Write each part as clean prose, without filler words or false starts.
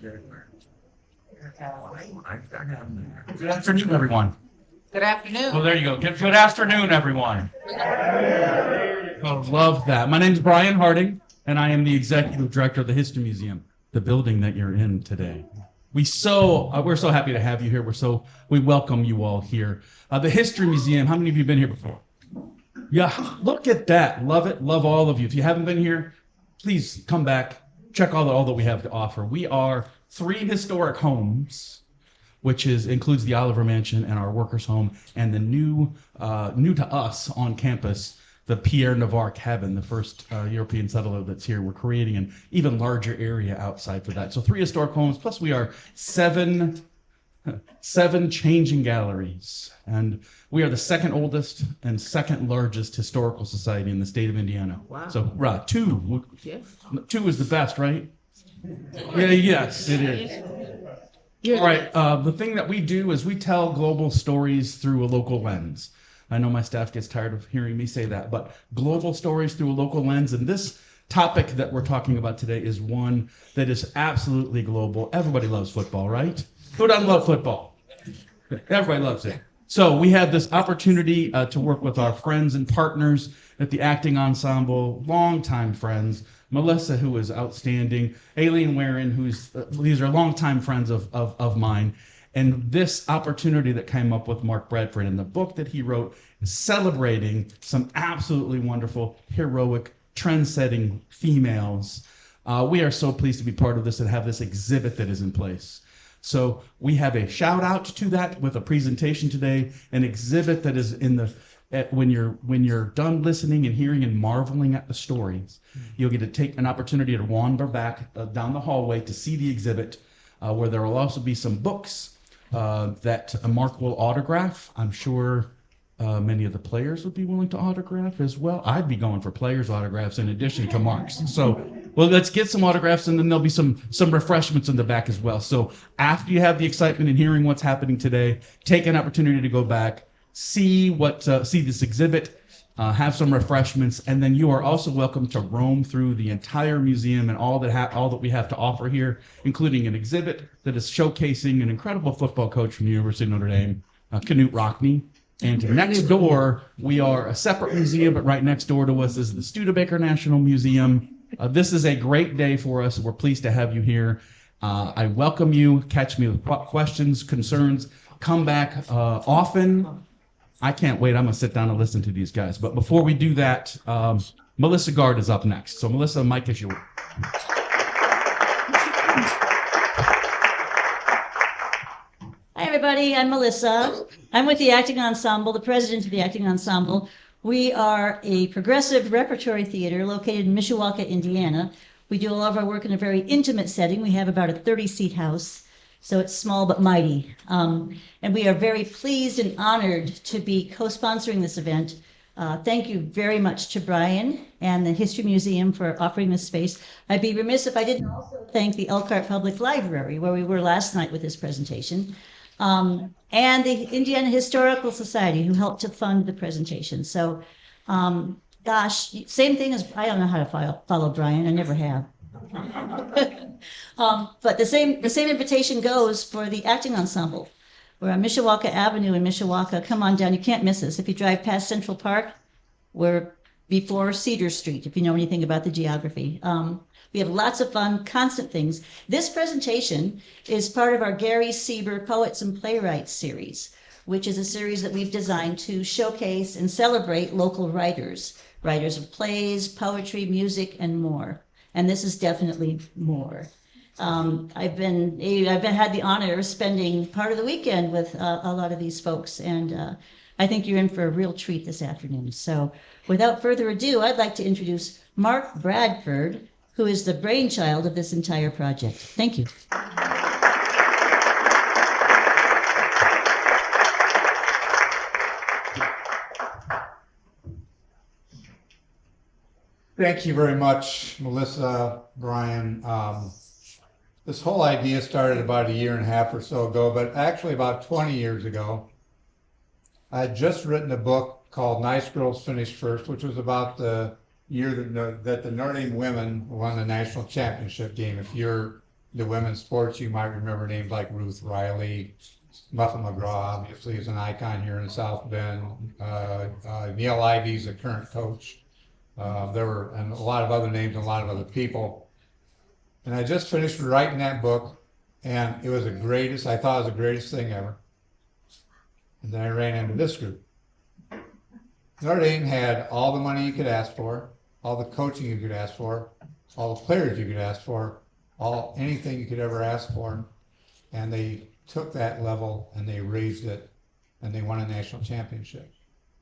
Good afternoon, everyone. Good afternoon. Well, there you go. Good afternoon, everyone. Oh, love that. My name is Brian Harding, and I am the executive director of the History Museum, the building that you're in today. We're so happy to have you here. We welcome you all here. The History Museum. How many of you have been here before? Yeah, look at that. Love it. Love all of you. If you haven't been here, please come back. Check all that we have to offer. We are 3 historic homes, which includes the Oliver Mansion and our workers' home, and the new to us on campus, the Pierre Navarre cabin, the first European settler that's here. We're creating an even larger area outside for that. So 3 historic homes, plus we are 7 changing galleries. And we are the second oldest and second largest historical society in the state of Indiana. Wow. So, 2. Yes. 2 is the best, right? Yeah, yes, it is. All right, the thing that we do is we tell global stories through a local lens. I know my staff gets tired of hearing me say that, but global stories through a local lens. And this topic that we're talking about today is one that is absolutely global. Everybody loves football, right? Who doesn't love football? Everybody loves it. So we had this opportunity to work with our friends and partners at the Acting Ensemble, longtime friends. Melissa, who is outstanding, Aileen Warren, these are longtime friends of mine. And this opportunity that came up with Mark Bradford and the book that he wrote, celebrating some absolutely wonderful, heroic, trend-setting females. We are so pleased to be part of this and have this exhibit that is in place. So we have a shout out to that with a presentation today, an exhibit that is when you're done listening and hearing and marveling at the stories, you'll get to take an opportunity to wander back down the hallway to see the exhibit, where there will also be some books that Mark will autograph. I'm sure many of the players would be willing to autograph as well. I'd be going for players' autographs in addition to Mark's. So, well, let's get some autographs, and then there'll be some refreshments in the back as well. So after you have the excitement in hearing what's happening today, take an opportunity to go back, see this exhibit, have some refreshments, and then you are also welcome to roam through the entire museum and all that we have to offer here, including an exhibit that is showcasing an incredible football coach from the University of Notre Dame, Knute Rockne. And next door, we are a separate museum, but right next door to us is the Studebaker National Museum. This is a great day for us. We're pleased to have you here. I welcome you. Catch me with questions, concerns. Come back often. I can't wait. I'm going to sit down and listen to these guys. But before we do that, Melissa Gard is up next. So, Melissa, mic is yours. Hi, everybody. I'm Melissa. I'm with the Acting Ensemble, the president of the Acting Ensemble. We are a progressive repertory theater located in Mishawaka, Indiana. We do all of our work in a very intimate setting. We have about a 30-seat house, so it's small but mighty. And we are very pleased and honored to be co-sponsoring this event. Thank you very much to Brian and the History Museum for offering this space. I'd be remiss if I didn't also thank the Elkhart Public Library, where we were last night with this presentation. And the Indiana Historical Society, who helped to fund the presentation. So, same thing as, I don't know how to follow Brian, I never have. But the same invitation goes for the Acting Ensemble. We're on Mishawaka Avenue in Mishawaka. Come on down, you can't miss us. If you drive past Central Park, we're before Cedar Street, if you know anything about the geography. We have lots of fun, constant things. This presentation is part of our Gary Sieber Poets and Playwrights series, which is a series that we've designed to showcase and celebrate local writers of plays, poetry, music, and more. And this is definitely more. I've had the honor of spending part of the weekend with a lot of these folks, and I think you're in for a real treat this afternoon. So without further ado, I'd like to introduce Mark Bradford, who is the brainchild of this entire project. Thank you. Thank you very much, Melissa, Brian. This whole idea started about a year and a half or so ago, but actually about 20 years ago. I had just written a book called Nice Girls Finish First, which was about the year that the Notre Dame women won the national championship game. If the women's sports, you might remember names like Ruth Riley, Muffin McGraw, obviously, is an icon here in South Bend. Neil Ivy's the current coach. There were and a lot of other names and a lot of other people. And I just finished writing that book, and it was I thought it was the greatest thing ever. And then I ran into this group. Notre Dame had all the money you could ask for, all the coaching you could ask for, all the players you could ask for, anything you could ever ask for, and they took that level and they raised it, and they won a national championship.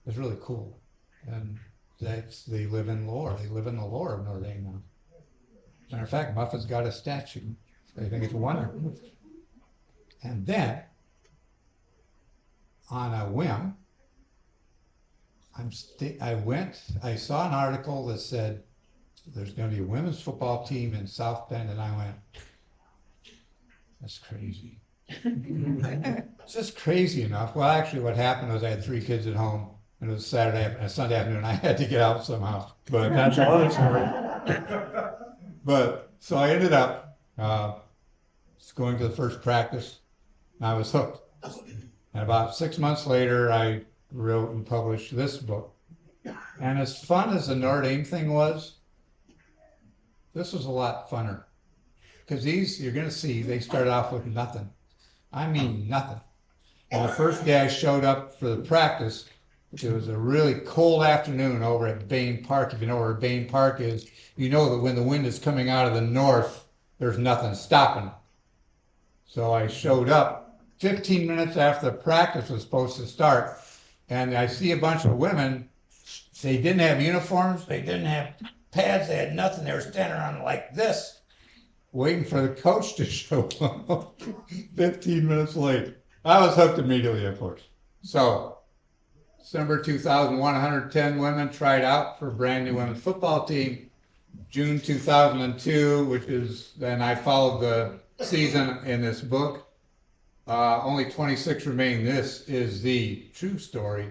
It was really cool, and they live in lore. They live in the lore of Notre Dame now. Matter of fact, Muffin's got a statue. I think it's wonderful. And then, on a whim, I saw an article that said there's going to be a women's football team in South Bend, and I went, that's crazy. It's just crazy enough. Well, actually, what happened was I had 3 kids at home, and it was Sunday afternoon. I had to get out somehow. But that's all it's for. But so I ended up going to the first practice, and I was hooked. And about 6 months later, I wrote and published this book. And as fun as the Notre Dame thing was, this was a lot funner. Because you're going to see, they started off with nothing. I mean nothing. And the first day I showed up for the practice, it was a really cold afternoon over at Bain Park. If you know where Bain Park is, you know that when the wind is coming out of the north, there's nothing stopping it. So I showed up 15 minutes after the practice was supposed to start, and I see a bunch of women. They didn't have uniforms, they didn't have pads, they had nothing. They were standing around like this, waiting for the coach to show up 15 minutes late. I was hooked immediately, of course. So, December 2001, 110 women tried out for a brand new women's football team. June 2002, then I followed the season in this book. Only 26 remain. This is the true story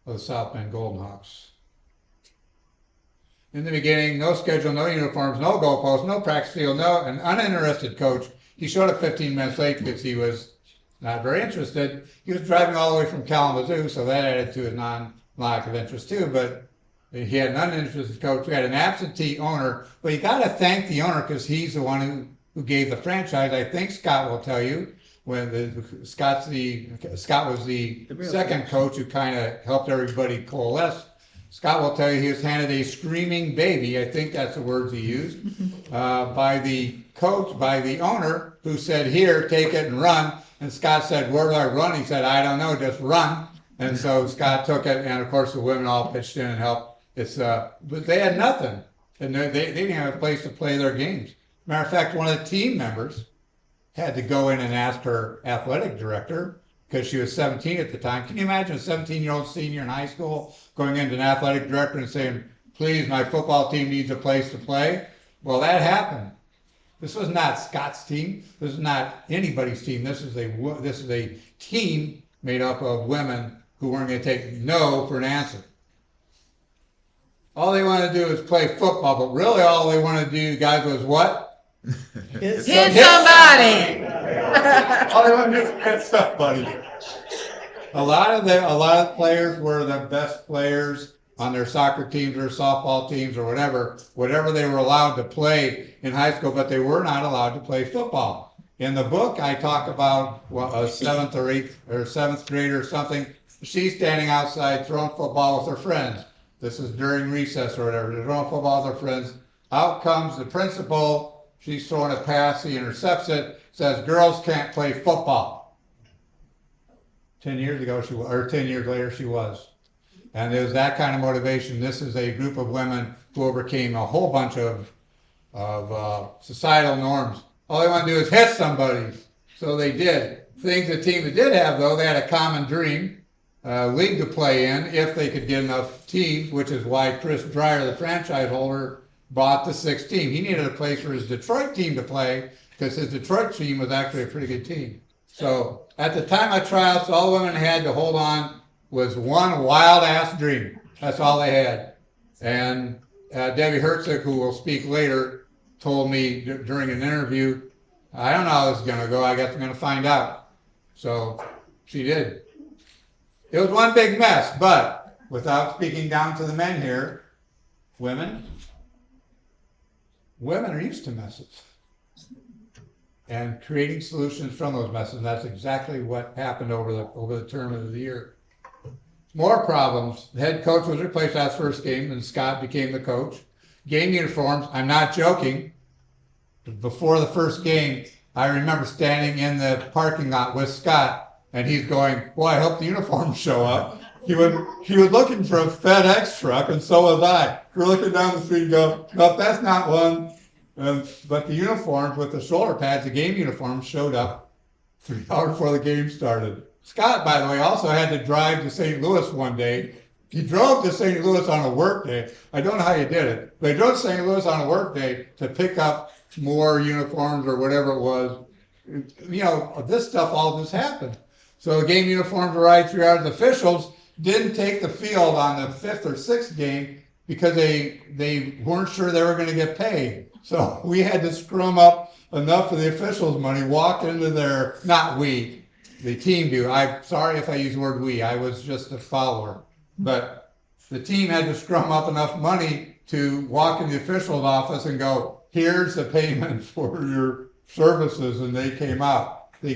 of the South Bend Golden Hawks. In the beginning, no schedule, no uniforms, no goalposts, no practice field, an uninterested coach. He showed up 15 minutes late because he was not very interested. He was driving all the way from Kalamazoo, so that added to his lack of interest too. But he had an uninterested coach. We had an absentee owner. But you got to thank the owner because he's the one who gave the franchise. I think Scott will tell you. Scott was the second coach who kind of helped everybody coalesce. Scott will tell you he was handed a screaming baby, I think that's the words he used, by the coach, by the owner, who said, here, take it and run. And Scott said, where do I run? He said, I don't know, just run. And so Scott took it, and of course the women all pitched in and helped. But they had nothing, and they didn't have a place to play their games. Matter of fact, one of the team members had to go in and ask her athletic director, because she was 17 at the time. Can you imagine a 17-year-old senior in high school going into an athletic director and saying, please, my football team needs a place to play? Well, that happened. This was not Scott's team. This is not anybody's team. This is a team made up of women who weren't going to take no for an answer. All they wanted to do is play football, but really all they wanted to do, guys, was what? Hit somebody. All they wanted to do was hit somebody. A lot of players were the best players on their soccer teams or softball teams or whatever they were allowed to play in high school, but they were not allowed to play football. In the book, I talk about a seventh grader or something. She's standing outside throwing football with her friends. This is during recess or whatever. They're throwing football with her friends. Out comes the principal. She's throwing a pass. He intercepts it. Says, girls can't play football. 10 years later, she was. And it was that kind of motivation. This is a group of women who overcame a whole bunch of societal norms. All they want to do is hit somebody. So they did. Things the team did have, though, they had a common dream. League to play in if they could get enough teams, which is why Chris Dreyer, the franchise holder, bought the 6th team. He needed a place for his Detroit team to play because his Detroit team was actually a pretty good team. So at the time of tryouts, all the women had to hold on was one wild-ass dream. That's all they had. And Debbie Herzig, who will speak later, told me during an interview, I don't know how this is going to go. I guess I'm going to find out. So she did. It was one big mess, but without speaking down to the men here, women are used to messes and creating solutions from those messes. And that's exactly what happened over the term of the year. More problems. The head coach was replaced last first game, and Scott became the coach. Game uniforms. I'm not joking. Before the first game, I remember standing in the parking lot with Scott, and he's going, "Well, I hope the uniforms show up." He was looking for a FedEx truck, and so was I. We're looking down the street and go, "No, that's not one." But the uniforms with the shoulder pads, the game uniforms, showed up 3 hours before the game started. Scott, by the way, also had to drive to St. Louis one day. He drove to St. Louis on a work day. I don't know how you did it, but he drove to St. Louis on a work day to pick up more uniforms or whatever it was. You know, this stuff all just happened. So the game uniforms arrived 3 hours. Officials didn't take the field on the 5th or 6th game because they weren't sure they were going to get paid. So we had to scrum up enough of the officials' money, walk into their, not we, the team do. I'm sorry if I use the word we. I was just a follower. But the team had to scrum up enough money to walk in the official's office and go, "Here's the payment for your services," and they came out. They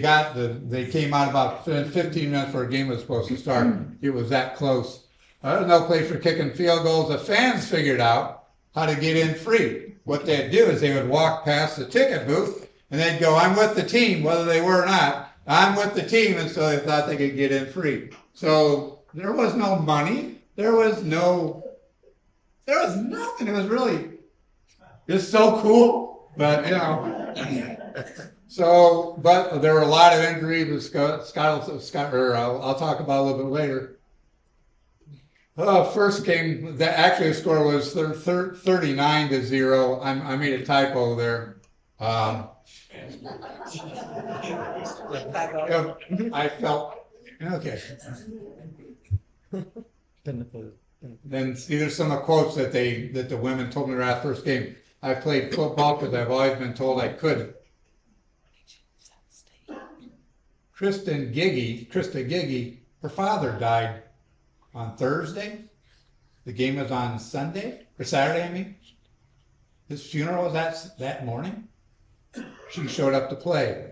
came out about 15 minutes before the game was supposed to start. It was that close. There was no place for kicking field goals. The fans figured out how to get in free. What they'd do is they would walk past the ticket booth and they'd go, "I'm with the team," whether they were or not. "I'm with the team," and so they thought they could get in free. So there was no money. There was nothing. It was really just so cool. But, you know. So, but there were a lot of injuries with I'll talk about a little bit later. First game, the score was 39-0. I made a typo there. I felt okay. Then see, there's some quotes that the women told me right after first game. I played football because I've always been told I couldn't. Krista Giggy, her father died on Thursday. The game was on Saturday, I mean. His funeral was that morning. She showed up to play.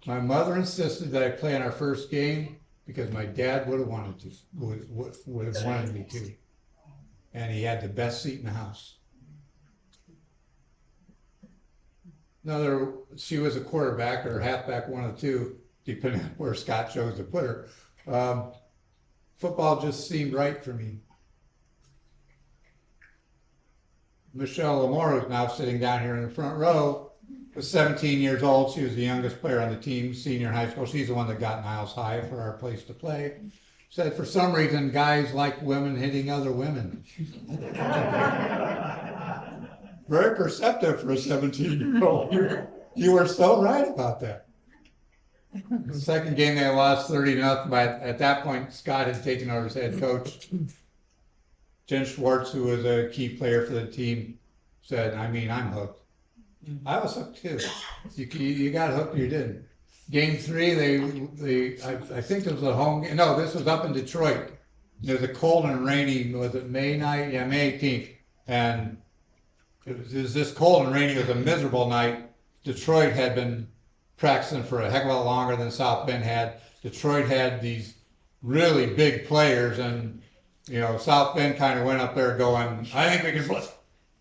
My mother insisted that I play in our first game because my dad would have wanted me to. And he had the best seat in the house. She was a quarterback or halfback, one of the two, depending on where Scott chose to put her. Football just seemed right for me. Michelle Lamore, who's now sitting down here in the front row, was 17 years old. She was the youngest player on the team, senior in high school. She's the one that got Niles High for our place to play. Said for some reason guys like women hitting other women. Very perceptive for a 17-year-old. You were so right about that. The second game they lost 30-0, but at that point Scott had taken over as head coach. Jen Schwartz, who was a key player for the team, said, "I'm hooked." I was hooked too. You got hooked or you didn't. Game 3, I think it was a home game. No, this was up in Detroit. It was a cold and rainy, was it May night? Yeah, May 18th. And it was this cold and rainy. It was a miserable night. Detroit had been practicing for a heck of a lot longer than South Bend had. Detroit had these really big players, and South Bend kind of went up there going, "I think we can play."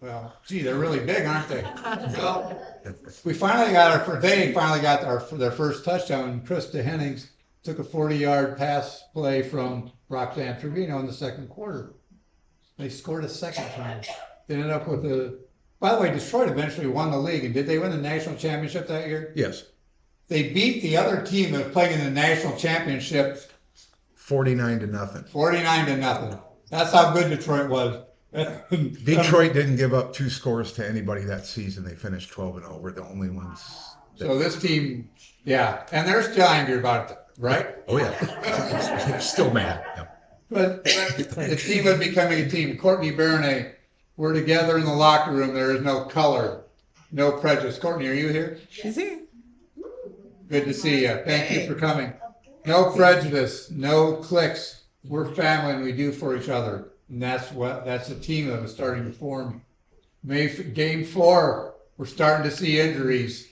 Well, gee, they're really big, aren't they? Well, they finally got their first touchdown. Krista Hennings took a 40-yard pass play from Roxanne Trevino in the second quarter. They scored a second time. They ended up with by the way, Detroit eventually won the league. And did they win the national championship that year? Yes. They beat the other team that was playing in the national championship 49-0. 49-0. That's how good Detroit was. Detroit didn't give up 2 scores to anybody that season. They finished 12-0. We're the only ones. So this team, yeah, and they're still angry about it, right? Oh yeah, still mad. Yeah. But the team was becoming a team. Courtney Bernay, we're together in the locker room. There is no color, no prejudice. Courtney, are you here? She's here. Good to see you. Thank you for coming. No prejudice, no cliques. We're family and we do for each other. And that's a team that was starting to form. Game 4, we're starting to see injuries.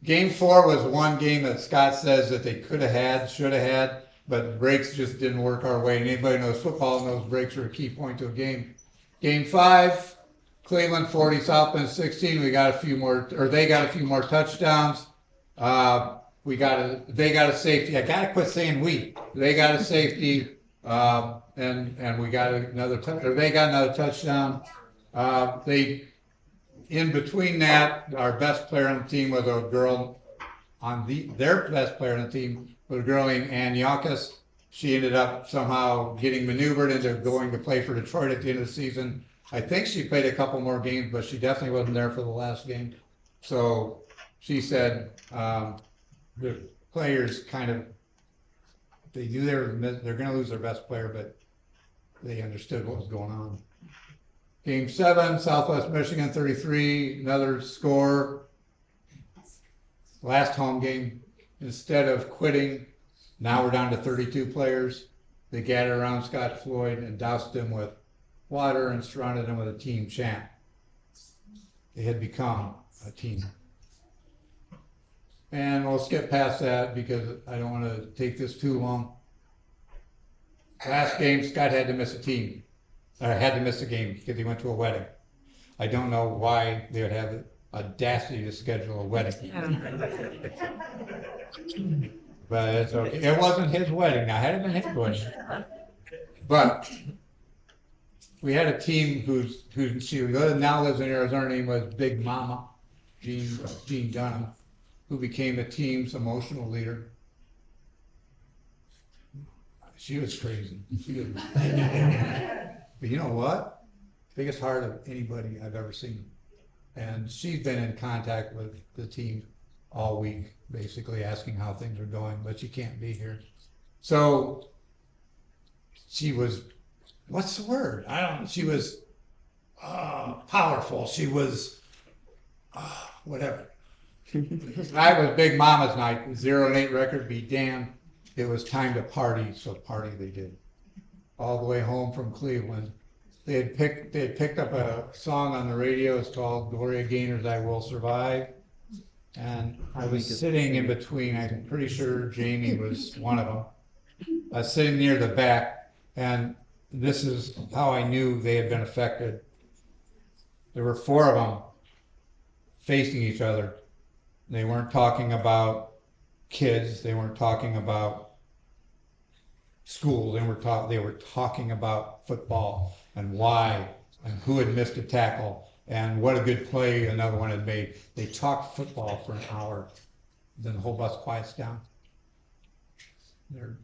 Game 4 was one game that Scott says that they could have had, should have had, but breaks just didn't work our way. And anybody knows football knows breaks are a key point to a game. Game 5, Cleveland 40, South Bend 16. They got a few more touchdowns. They got a safety. I gotta quit saying we. They got a safety, and we got another. They got another touchdown. In between that, our best player on the team was a girl. Their best player on the team was a girl named Ann Yonkas. She ended up somehow getting maneuvered into going to play for Detroit at the end of the season. I think she played a couple more games, but she definitely wasn't there for the last game. So she said the players they're going to lose their best player, but they understood what was going on. Game 7, Southwest Michigan 33, another score. Last home game, instead of quitting, now we're down to 32 players. They gathered around Scott Floyd and doused him with water and surrounded him with a team chant. They had become a team. And we'll skip past that because I don't want to take this too long. Last game, Scott had to miss a game because he went to a wedding. I don't know why they would have the audacity to schedule a wedding. But it's okay. It wasn't his wedding. Now, had it been his wedding. But we had a team who she now lives in Arizona. Her name was Big Mama, Jean Dunham, who became the team's emotional leader. She was crazy. But you know what? Biggest heart of anybody I've ever seen. And she's been in contact with the team all week, basically asking how things are going, but she can't be here. So she was, what's the word? She was powerful. She was, whatever. Tonight was Big Mama's night. 0-8 record be damned. It was time to party, so party they did. All the way home from Cleveland. They had picked up a song on the radio. It's called Gloria Gaynor's I Will Survive. And I was sitting in between. I'm pretty sure Jamie was one of them. I was sitting near the back, and this is how I knew they had been affected. There were 4 of them facing each other. They weren't talking about kids. They weren't talking about school. They were talking about football and why and who had missed a tackle and what a good play another one had made. They talked football for an hour. Then the whole bus quiets down.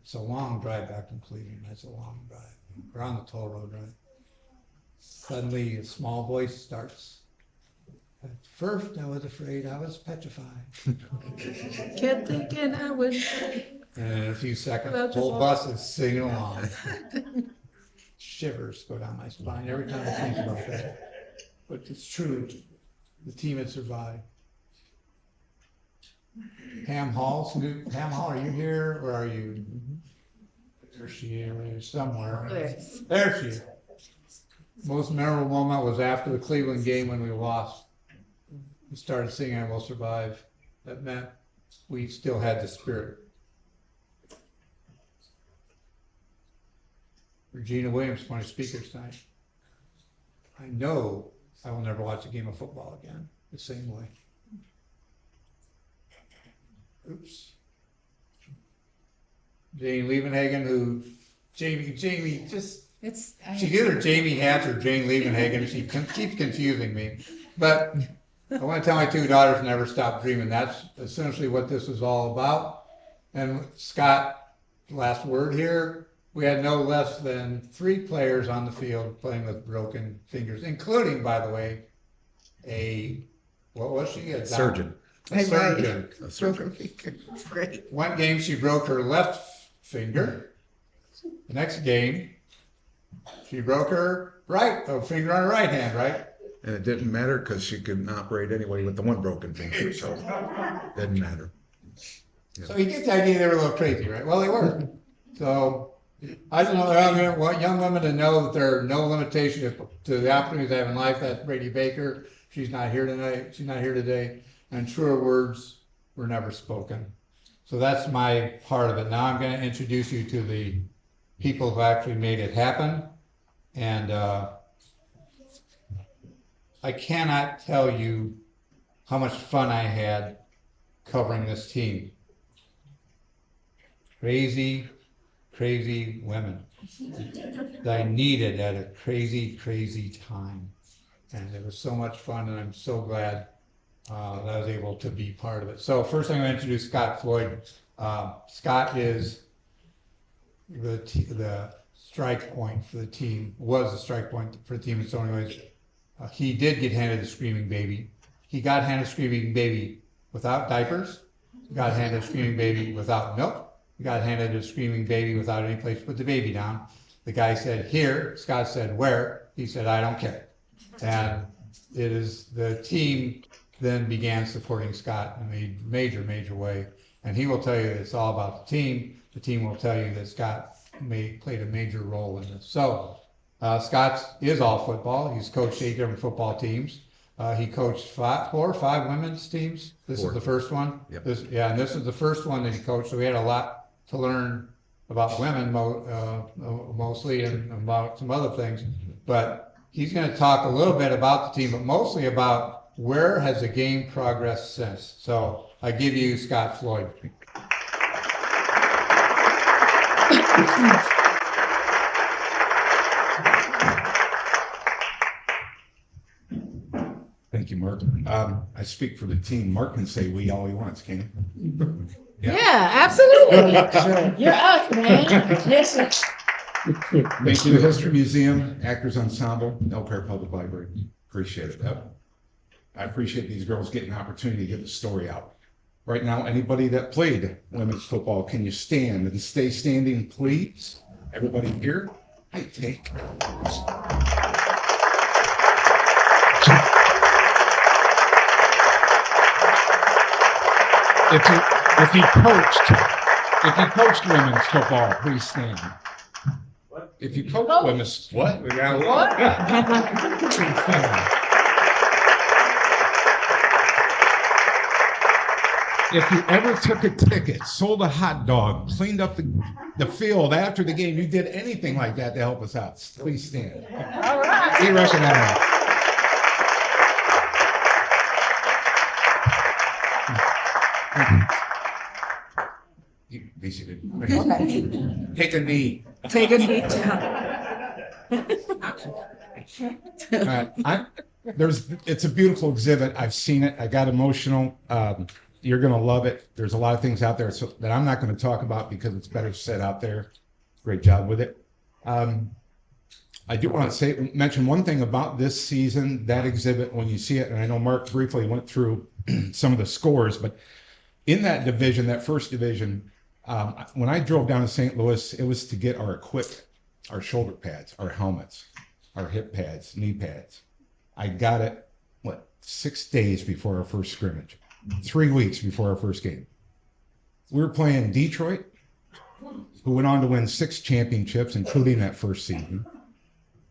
It's a long drive back from Cleveland. That's a long drive. We're on the toll road, right? Suddenly a small voice starts. At first I was afraid, I was petrified. Kept thinking I would. And in a few seconds, the whole bus is singing along. Shivers go down my spine every time I think about that. But it's true. The team had survived. Pam Hall, are you here or are you? There she is somewhere. There she is. Most memorable moment was after the Cleveland game when we lost. We started singing I Will Survive. That meant we still had the spirit. Regina Williams, one of the speakers tonight. I know I will never watch a game of football again the same way. Oops. Jane Liebenhagen, Jamie just, she's either Jamie Hatch or Jane Liebenhagen. She keeps confusing me. But I want to tell my 2 daughters never stop dreaming. That's essentially what this is all about. And Scott, last word here. We had no less than 3 players on the field playing with broken fingers, including, by the way, what was she? A surgeon. A surgeon. A surgeon. Great. One game she broke her left finger. The next game, she broke her finger on her right hand, right? And it didn't matter because she couldn't operate anyway with the one broken finger, so it didn't matter. So you get the idea they were a little crazy, right? Well, they were. So I don't know. I want young women to know that there are no limitations to the opportunities they have in life. That's Brady Baker. She's not here tonight. She's not here today. And truer words were never spoken. So that's my part of it. Now I'm going to introduce you to the people who actually made it happen. And I cannot tell you how much fun I had covering this team. Crazy women that I needed at a crazy time. And it was so much fun, and I'm so glad that I was able to be part of it. So first I'm going to introduce Scott Floyd. Scott is the strike point for the team, was the strike point for the team in so many ways. He did get handed a screaming baby. He got handed a screaming baby without diapers. He got handed a screaming baby without milk. He got handed a screaming baby without any place to put the baby down. The guy said, here. Scott said, where? He said, I don't care. And it is the team then began supporting Scott in a major way. And he will tell you that it's all about the team. The team will tell you that Scott played a major role in this. So Scott is all football. He's coached 8 different football teams. He coached 4 or 5 women's teams. This is the first one. Yep. And this is the first one that he coached. So we had a lot to learn about women mostly, and about some other things. But he's going to talk a little bit about the team, but mostly about where has the game progressed since. So I give you Scott Floyd. Thank you, Mark. I speak for the team. Mark can say we all he wants, can he? Yeah, absolutely. You're us, man. Listen. Thank you to the History Museum, Actors Ensemble, Elkhart Public Library. Appreciate it. I appreciate these girls getting an opportunity to get the story out. Right now, anybody that played women's football, can you stand and stay standing, please? Everybody here, I take. If you coached women's football, please stand. If you coach women's, what? We got If you ever took a ticket, sold a hot dog, cleaned up the field after the game, you did anything like that to help us out, please stand. All right. Be recognized. You be seated. Okay. Take a knee. Take a knee down. It's a beautiful exhibit. I've seen it. I got emotional. You're going to love it. There's a lot of things out there that I'm not going to talk about because it's better said out there. Great job with it. I do want to mention one thing about this season, that exhibit, when you see it, and I know Mark briefly went through some of the scores, but in that division, that first division, when I drove down to St. Louis, it was to get our equipment, our shoulder pads, our helmets, our hip pads, knee pads. I got it, 6 days before our first scrimmage, 3 weeks before our first game. We were playing Detroit, who went on to win 6 championships, including that first season.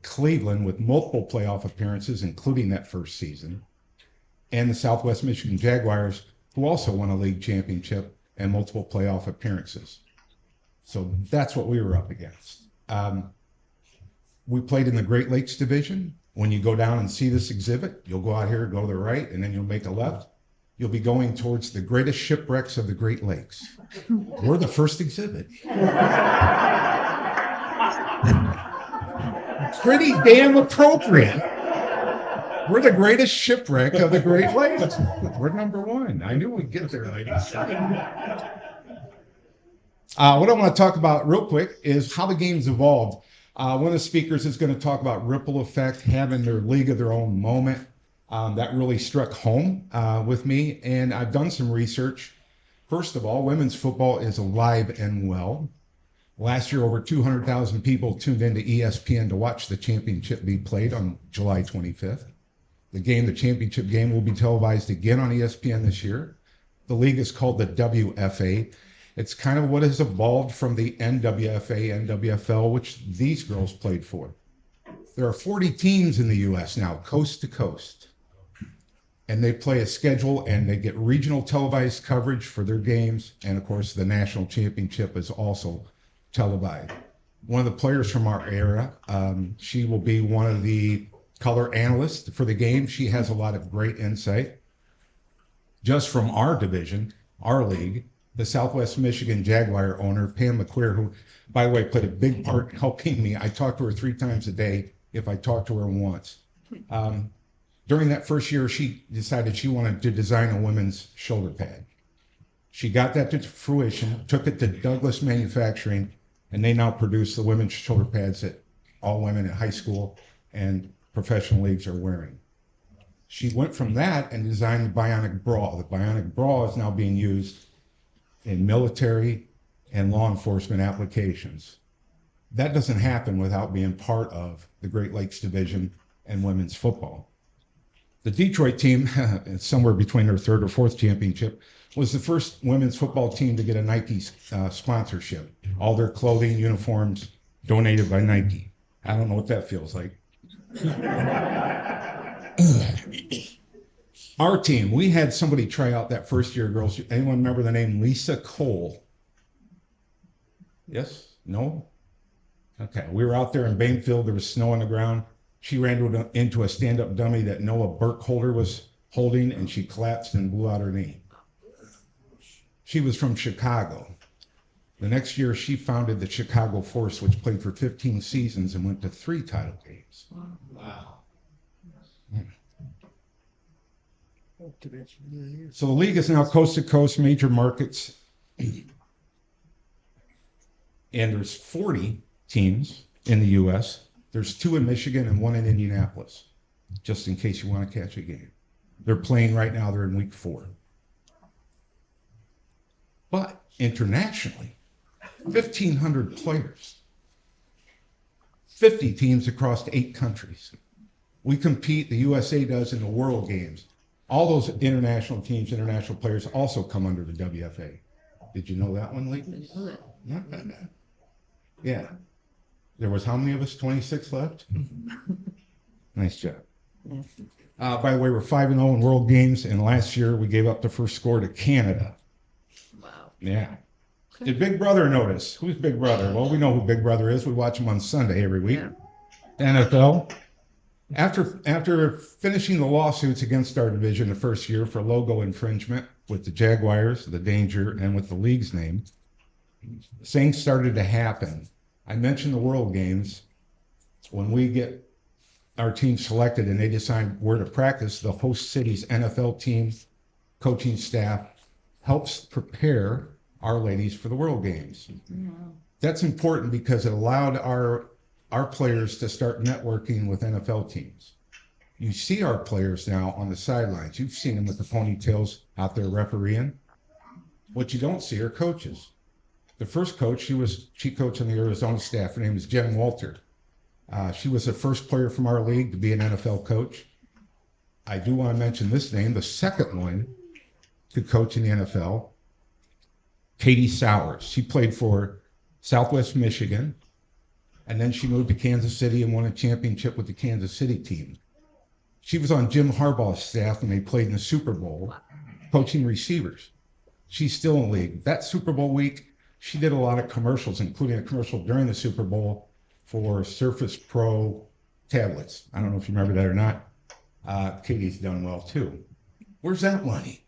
Cleveland, with multiple playoff appearances, including that first season. And the Southwest Michigan Jaguars, who also won a league championship and multiple playoff appearances. So that's what we were up against. We played in the Great Lakes Division. When you go down and see this exhibit, you'll go out here, go to the right, and then you'll make a left. You'll be going towards the greatest shipwrecks of the Great Lakes. We're the first exhibit. Pretty damn appropriate. We're the greatest shipwreck of the Great Lakes. We're number 1. I knew we'd get there, ladies. What I want to talk about real quick is how the game's evolved. One of the speakers is going to talk about ripple effect, having their league of their own moment. That really struck home with me, and I've done some research. First of all, women's football is alive and well. Last year, over 200,000 people tuned into ESPN to watch the championship be played on July 25th. The championship game, will be televised again on ESPN this year. The league is called the WFA. It's kind of what has evolved from the NWFA, NWFL, which these girls played for. There are 40 teams in the U.S. now, coast to coast. And they play a schedule and they get regional televised coverage for their games. And of course, the national championship is also televised. One of the players from our era, she will be one of the color analysts for the game. She has a lot of great insight. Just from our division, our league, the Southwest Michigan Jaguar owner, Pam McQueer, who, by the way, played a big part in helping me. I talk to her 3 times a day if I talk to her once. During that first year, she decided she wanted to design a women's shoulder pad. She got that to fruition, took it to Douglas Manufacturing, and they now produce the women's shoulder pads that all women at high school and professional leagues are wearing. She went from that and designed the Bionic Bra. The Bionic Bra is now being used in military and law enforcement applications. That doesn't happen without being part of the Great Lakes Division and women's football. The Detroit team, somewhere between their 3rd or 4th championship, was the first women's football team to get a Nike sponsorship. All their clothing, uniforms, donated by Nike. I don't know what that feels like. Our team, we had somebody try out that first year, girls. Anyone remember the name Lisa Cole? Yes? No? Okay, we were out there in Bainfield. There was snow on the ground. She ran into a stand-up dummy that Noah Burkholder was holding, and she collapsed and blew out her knee. She was from Chicago. The next year, she founded the Chicago Force, which played for 15 seasons and went to 3 title games. Wow. So the league is now coast to coast, major markets. And there's 40 teams in the U.S. There's 2 in Michigan and 1 in Indianapolis, just in case you want to catch a game. They're playing right now. They're in week 4. But internationally, 1,500 players, 50 teams across 8 countries. We compete, the USA does, in the World Games. All those international teams, international players also come under the WFA. Did you know that one, ladies? Yeah. There was how many of us? 26 left? Nice job. By the way, we're 5-0 in World Games, and last year we gave up the first score to Canada. Wow. Yeah. Did Big Brother notice? Who's Big Brother? Well, we know who Big Brother is. We watch him on Sunday every week. Yeah. NFL. After finishing the lawsuits against our division the first year for logo infringement with the Jaguars, the Danger, and with the league's name, things started to happen. I mentioned the World Games. When we get our team selected and they decide where to practice, the host city's NFL team, coaching staff helps prepare our ladies for the World Games. That's important because it allowed our players to start networking with NFL teams. You see our players now on the sidelines. You've seen them with the ponytails out there refereeing. What you don't see are coaches. The first coach, she coached on the Arizona staff. Her name is Jen Walter. She was the first player from our league to be an NFL coach. I do want to mention this name, the second one to coach in the NFL, Katie Sowers. She played for Southwest Michigan, and then she moved to Kansas City and won a championship with the Kansas City team. She was on Jim Harbaugh's staff when they played in the Super Bowl, coaching receivers. She's still in the league. That Super Bowl week, she did a lot of commercials, including a commercial during the Super Bowl for Surface Pro tablets. I don't know if you remember that or not. Katie's done well too. Where's that money?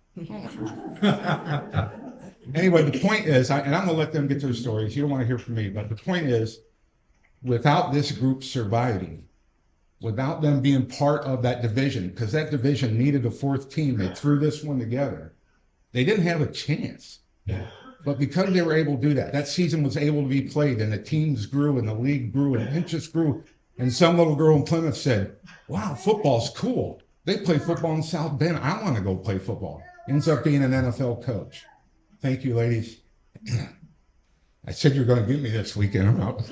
Anyway, the point is, and I'm going to let them get their stories. You don't want to hear from me, but the point is, without this group surviving, without them being part of that division, because that division needed a 4th team, they threw this one together. They didn't have a chance. But because they were able to do that, that season was able to be played, and the teams grew, and the league grew, and interest grew. And some little girl in Plymouth said, wow, football's cool. They play football in South Bend. I want to go play football. Ends up being an NFL coach. Thank you, ladies. I said you're going to get me this weekend. I'm out.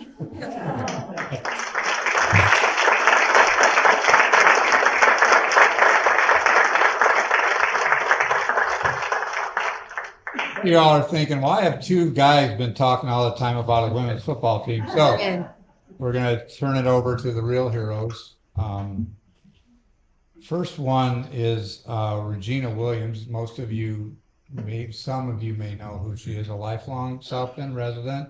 of y'all are thinking, why have two guys been talking all the time about a women's football team? So we're going to turn it over to the real heroes. First one is Regina Williams. Some of you may know who she is, a lifelong South Bend resident.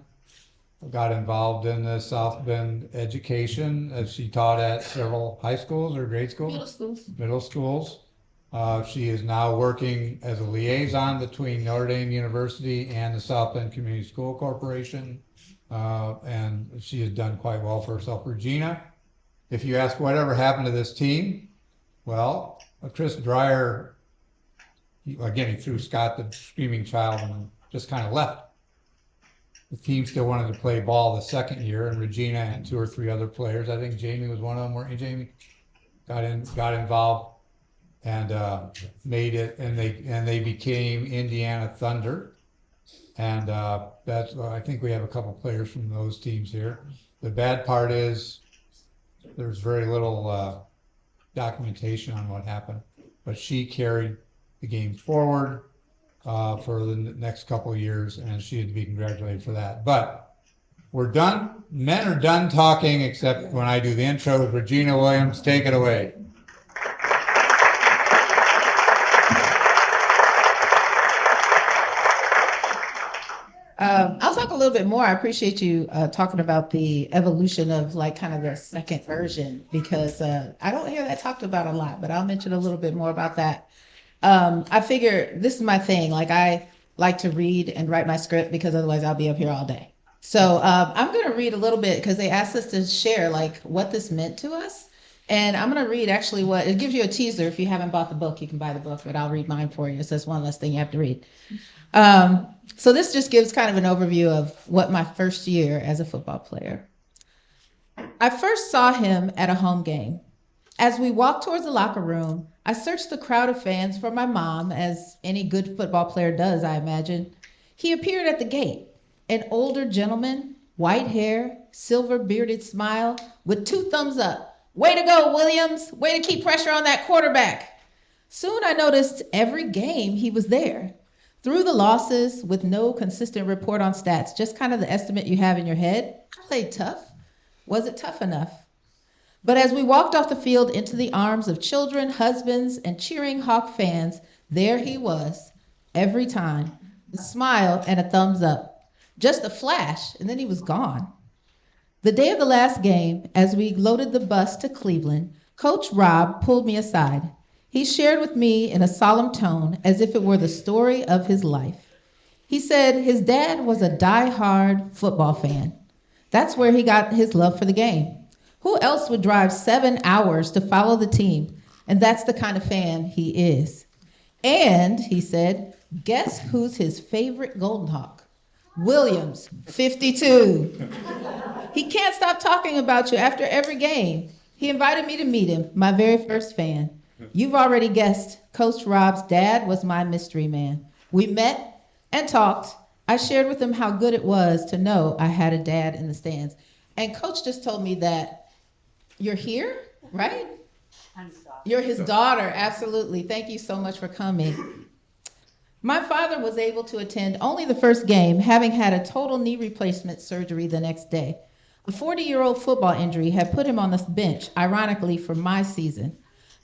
Got involved in the South Bend education as she taught at several high schools or grade schools? Middle schools. She is now working as a liaison between Notre Dame University and the South Bend Community School Corporation. And she has done quite well for herself. Regina, if you ask whatever happened to this team, well, Chris Dreyer, he threw Scott the screaming child and just kind of left. The team still wanted to play ball the second year, and Regina and two or three other players, I think Jamie was one of them, weren't you, Jamie? Got involved and made it, and they became Indiana Thunder. And I think we have a couple players from those teams here. The bad part is there's very little documentation on what happened, but she carried the game forward for the next couple of years, and she had to be congratulated for that. But we're done. Men are done talking, except when I do the intro. Regina Williams, take it away. I'll talk a little bit more. I appreciate you talking about the evolution of like kind of the second version, because I don't hear that talked about a lot, but I'll mention a little bit more about that. I figure this is my thing. Like, I like to read and write my script because otherwise I'll be up here all day. So I'm going to read a little bit because they asked us to share like what this meant to us. And I'm going to read actually what it gives you a teaser. If you haven't bought the book, you can buy the book, but I'll read mine for you. So that's one less thing you have to read. So this just gives kind of an overview of what my first year as a football player. I first saw him at a home game. As we walked towards the locker room, I searched the crowd of fans for my mom, as any good football player does, I imagine. He appeared at the gate, an older gentleman, white hair, silver bearded smile, with 2 thumbs up. Way to go, Williams. Way to keep pressure on that quarterback. Soon I noticed every game he was there. Through the losses, with no consistent report on stats, just kind of the estimate you have in your head. I played tough. Was it tough enough? But as we walked off the field into the arms of children, husbands, and cheering Hawk fans, there he was, every time, a smile and a thumbs up. Just a flash, and then he was gone. The day of the last game, as we loaded the bus to Cleveland, Coach Rob pulled me aside. He shared with me in a solemn tone, as if it were the story of his life. He said his dad was a die-hard football fan. That's where he got his love for the game. Who else would drive 7 hours to follow the team? And that's the kind of fan he is. And, he said, guess who's his favorite Golden Hawk? Williams, 52. He can't stop talking about you after every game. He invited me to meet him, my very first fan. You've already guessed, Coach Rob's dad was my mystery man. We met and talked. I shared with him how good it was to know I had a dad in the stands. And Coach just told me that you're here, right? You're his daughter, absolutely. Thank you so much for coming. My father was able to attend only the first game, having had a total knee replacement surgery the next day. A 40-year-old football injury had put him on the bench, ironically, for my season.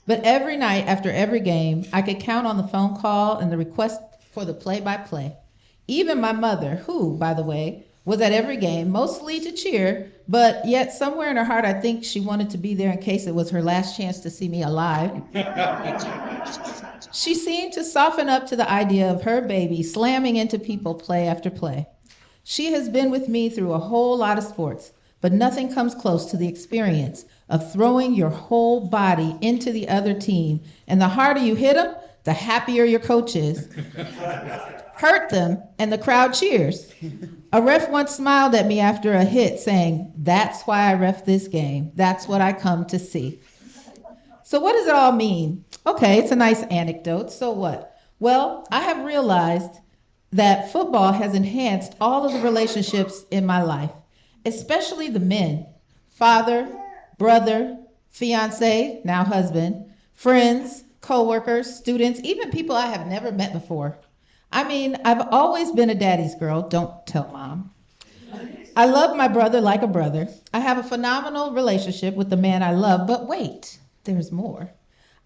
But every night after every game, I could count on the phone call and the request for the play-by-play. Even my mother, who, by the way, was at every game, mostly to cheer, but yet somewhere in her heart, I think she wanted to be there in case it was her last chance to see me alive. She seemed to soften up to the idea of her baby slamming into people play after play. She has been with me through a whole lot of sports, but nothing comes close to the experience of throwing your whole body into the other team. And the harder you hit them, the happier your coach is. Hurt them, and the crowd cheers. A ref once smiled at me after a hit, saying, "That's why I ref this game. That's what I come to see." So what does it all mean? Okay, it's a nice anecdote. So what? Well, I have realized that football has enhanced all of the relationships in my life, especially the men. Father, brother, fiance, now husband, friends, co-workers, students, even people I have never met before. I mean, I've always been a daddy's girl. Don't tell mom. I love my brother like a brother. I have a phenomenal relationship with the man I love, but wait, there's more.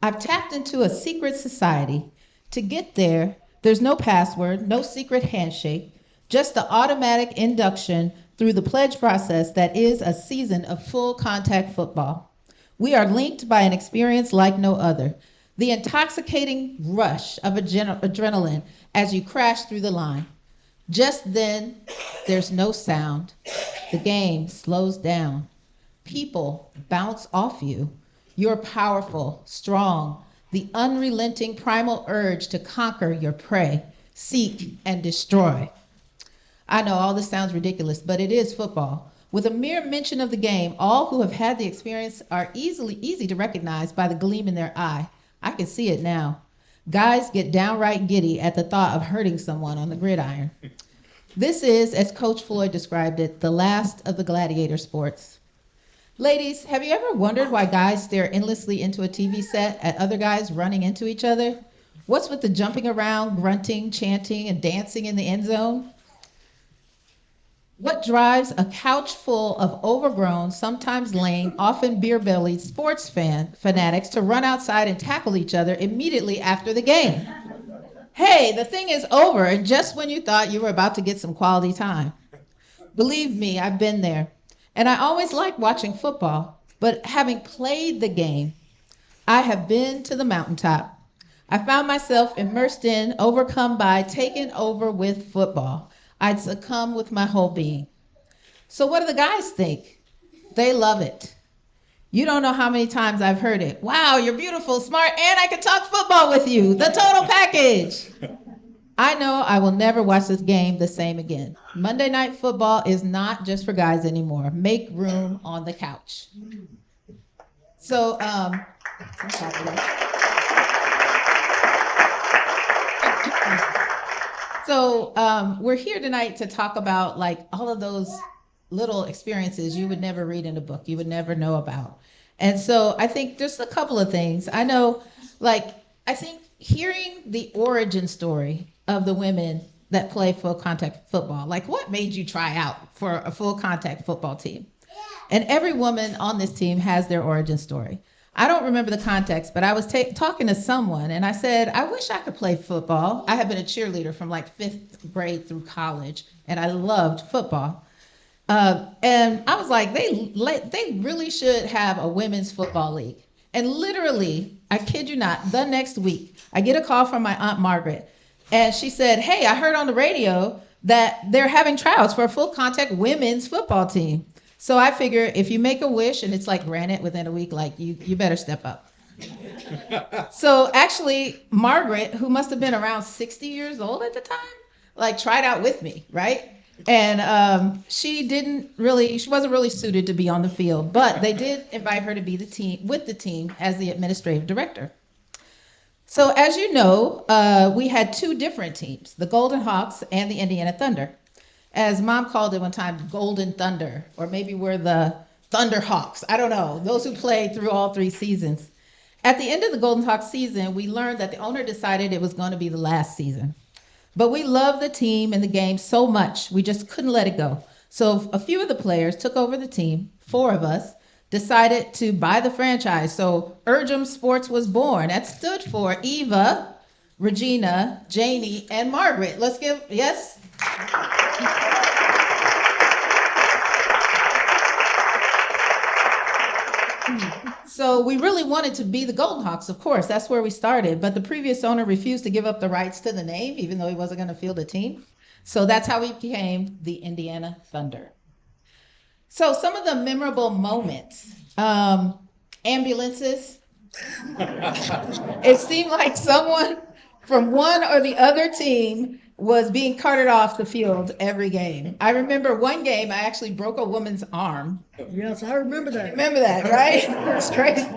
I've tapped into a secret society. To get there, there's no password, no secret handshake, just the automatic induction through the pledge process that is a season of full contact football. We are linked by an experience like no other. The intoxicating rush of adrenaline as you crash through the line. Just then, there's no sound. The game slows down. People bounce off you. You're powerful, strong, the unrelenting primal urge to conquer your prey, seek, and destroy. I know all this sounds ridiculous, but it is football. With a mere mention of the game, all who have had the experience are easy to recognize by the gleam in their eye. I can see it now. Guys get downright giddy at the thought of hurting someone on the gridiron. This is, as Coach Floyd described it, the last of the gladiator sports. Ladies, have you ever wondered why guys stare endlessly into a TV set at other guys running into each other? What's with the jumping around, grunting, chanting, and dancing in the end zone? What drives a couch full of overgrown, sometimes lame, often beer-bellied sports fanatics to run outside and tackle each other immediately after the game? Hey, the thing is over, and just when you thought you were about to get some quality time. Believe me, I've been there. And I always liked watching football, but having played the game, I have been to the mountaintop. I found myself immersed in, overcome by, taken over with football. I'd succumb with my whole being. So what do the guys think? They love it. You don't know how many times I've heard it. Wow, you're beautiful, smart, and I can talk football with you. The total package. I know I will never watch this game the same again. Monday Night Football is not just for guys anymore. Make room on the couch. So, we're here tonight to talk about like all of those little experiences you would never read in a book, you would never know about. And so I think just a couple of things. I know, I think hearing the origin story of the women that play full contact football, like what made you try out for a full contact football team? And every woman on this team has their origin story. I don't remember the context, but I was talking to someone and I said, I wish I could play football. I had been a cheerleader from like 5th grade through college and I loved football. And I was like, they really should have a women's football league. And literally, I kid you not, the next week, I get a call from my Aunt Margaret. And she said, hey, I heard on the radio that they're having tryouts for a full contact women's football team. So I figure if you make a wish and it's like granted within a week, like you better step up. So actually, Margaret, who must have been around 60 years old at the time, like tried out with me, right? And she wasn't really suited to be on the field, but they did invite her to be with the team as the administrative director. So as you know, we had 2 different teams, the Golden Hawks and the Indiana Thunder. As Mom called it one time, Golden Thunder, or maybe we're the Thunder Hawks. I don't know, those who played through all 3 seasons. At the end of the Golden Hawks season, we learned that the owner decided it was going to be the last season. But we loved the team and the game so much, we just couldn't let it go. So a few of the players took over the team, 4 of us, decided to buy the franchise. So Urgem Sports was born. That stood for Eva, Regina, Janie, and Margaret. Let's give, yes? So we really wanted to be the Golden Hawks, of course. That's where we started. But the previous owner refused to give up the rights to the name, even though he wasn't going to field a team. So that's how we became the Indiana Thunder. So some of the memorable moments, ambulances. It seemed like someone from one or the other team was being carted off the field every game. I remember one game, I actually broke a woman's arm. Yes, I remember that. Remember that, right? It's crazy.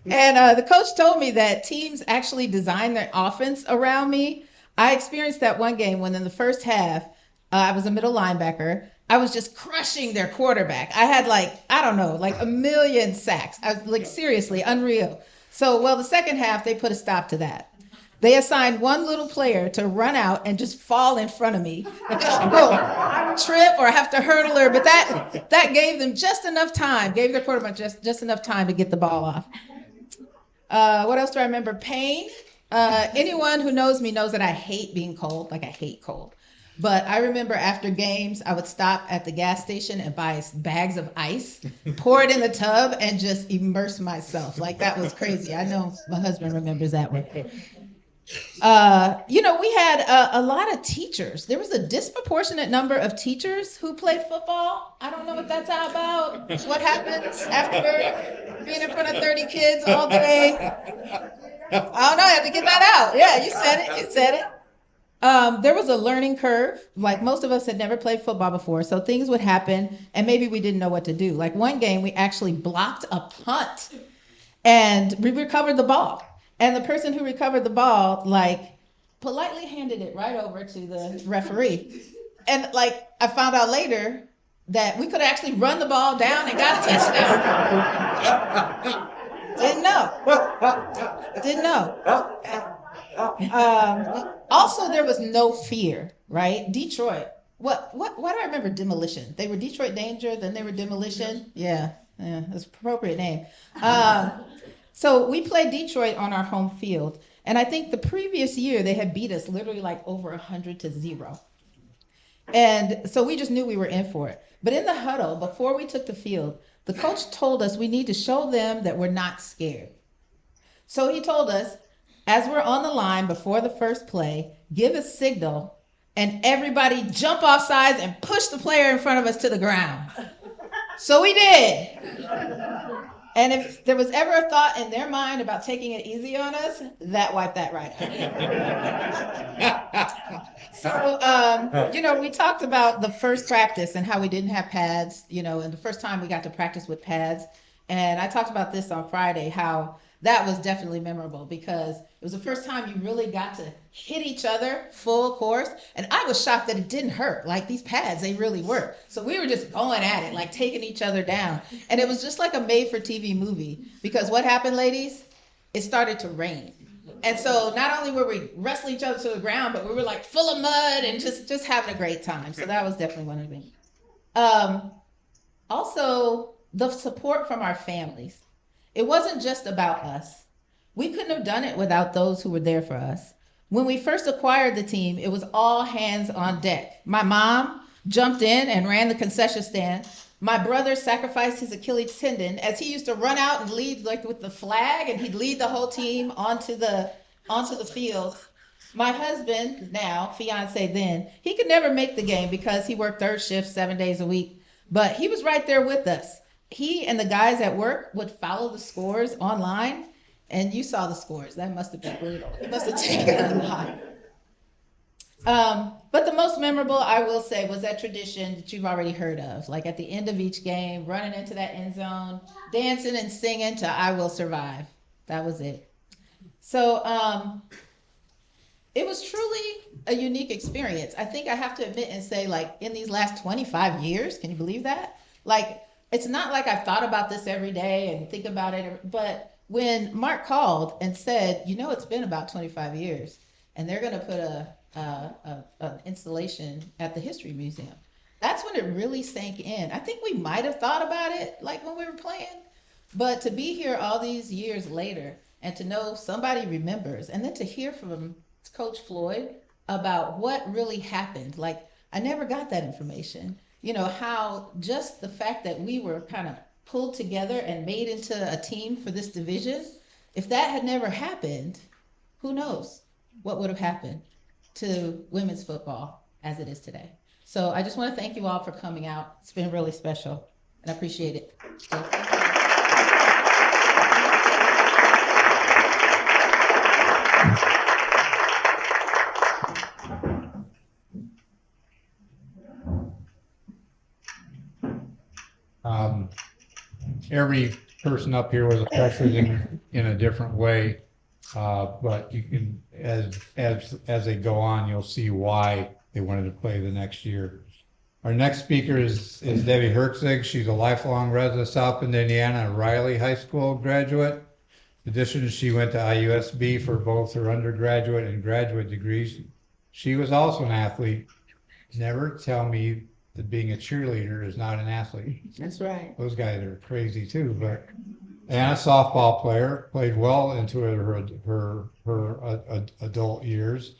And the coach told me that teams actually design their offense around me. I experienced that one game when in the first half, I was a middle linebacker. I was just crushing their quarterback. I had like a million sacks. I was like seriously unreal. So, the second half, they put a stop to that. They assigned one little player to run out and just fall in front of me. I would trip or have to hurdle her, but that gave them just enough time, gave their quarterback just enough time to get the ball off. What else do I remember? Pain. Anyone who knows me knows that I hate being cold, like I hate cold. But I remember after games, I would stop at the gas station and buy bags of ice, pour it in the tub, and just immerse myself. Like that was crazy. I know my husband remembers that one. We had a lot of teachers. There was a disproportionate number of teachers who played football. I don't know what that's all about. What happens after being in front of 30 kids all day? I don't know. I have to get that out. Yeah, you said it. You said it. There was a learning curve. Like most of us had never played football before, so things would happen, and maybe we didn't know what to do. Like one game, we actually blocked a punt, and we recovered the ball. And the person who recovered the ball, like, politely handed it right over to the referee. And like, I found out later that we could actually run the ball down and got a touchdown. Didn't know. Also, there was no fear, right? Detroit. Why do I remember Demolition? They were Detroit Danger, then they were Demolition. Yeah, that's an appropriate name. So we played Detroit on our home field, and I think the previous year they had beat us literally like over 100-0. And so we just knew we were in for it. But in the huddle, before we took the field, the coach told us we need to show them that we're not scared. So he told us, as we're on the line before the first play, give a signal, and everybody jump off sides and push the player in front of us to the ground. So we did. And if there was ever a thought in their mind about taking it easy on us, that wiped that right out. So, we talked about the first practice and how we didn't have pads, and the first time we got to practice with pads. And I talked about this on Friday, how that was definitely memorable because it was the first time you really got to hit each other full course. And I was shocked that it didn't hurt. Like these pads, they really work. So we were just going at it, like taking each other down. And it was just like a made for TV movie because what happened, ladies? It started to rain. And so not only were we wrestling each other to the ground, but we were like full of mud and just having a great time. So that was definitely one of them. Also, the support from our families. It wasn't just about us. We couldn't have done it without those who were there for us. When we first acquired the team, it was all hands on deck. My mom jumped in and ran the concession stand. My brother sacrificed his Achilles tendon as he used to run out and lead like with the flag, and he'd lead the whole team onto the field. My husband, now fiance then, he could never make the game because he worked third shift 7 days a week, but he was right there with us. He and the guys at work would follow the scores online, and you saw the scores. That must have been brutal. It must have taken a lot. But the most memorable, I will say, was that tradition that you've already heard of. Like at the end of each game, running into that end zone, dancing and singing to I Will Survive. That was it. So it was truly a unique experience. I think I have to admit and say, like, in these last 25 years, can you believe that? Like, it's not like I've thought about this every day and think about it, but when Mark called and said, it's been about 25 years, and they're going to put an installation at the History Museum, that's when it really sank in. I think we might have thought about it like when we were playing, but to be here all these years later and to know somebody remembers, and then to hear from Coach Floyd about what really happened, like I never got that information. How just the fact that we were kind of pulled together and made into a team for this division, if that had never happened, who knows what would have happened to women's football as it is today. So I just want to thank you all for coming out. It's been really special, and I appreciate it. Every person up here was affected in a different way, but you can, as they go on, you'll see why they wanted to play the next year. Our next speaker is Debbie Hertzig. She's a lifelong resident of South Bend, Indiana, a Riley High School graduate. In addition, she went to IUSB for both her undergraduate and graduate degrees. She was also an athlete. Never tell me that being a cheerleader is not an athlete. That's right. Those guys are crazy too, but and a softball player, played well into her adult years.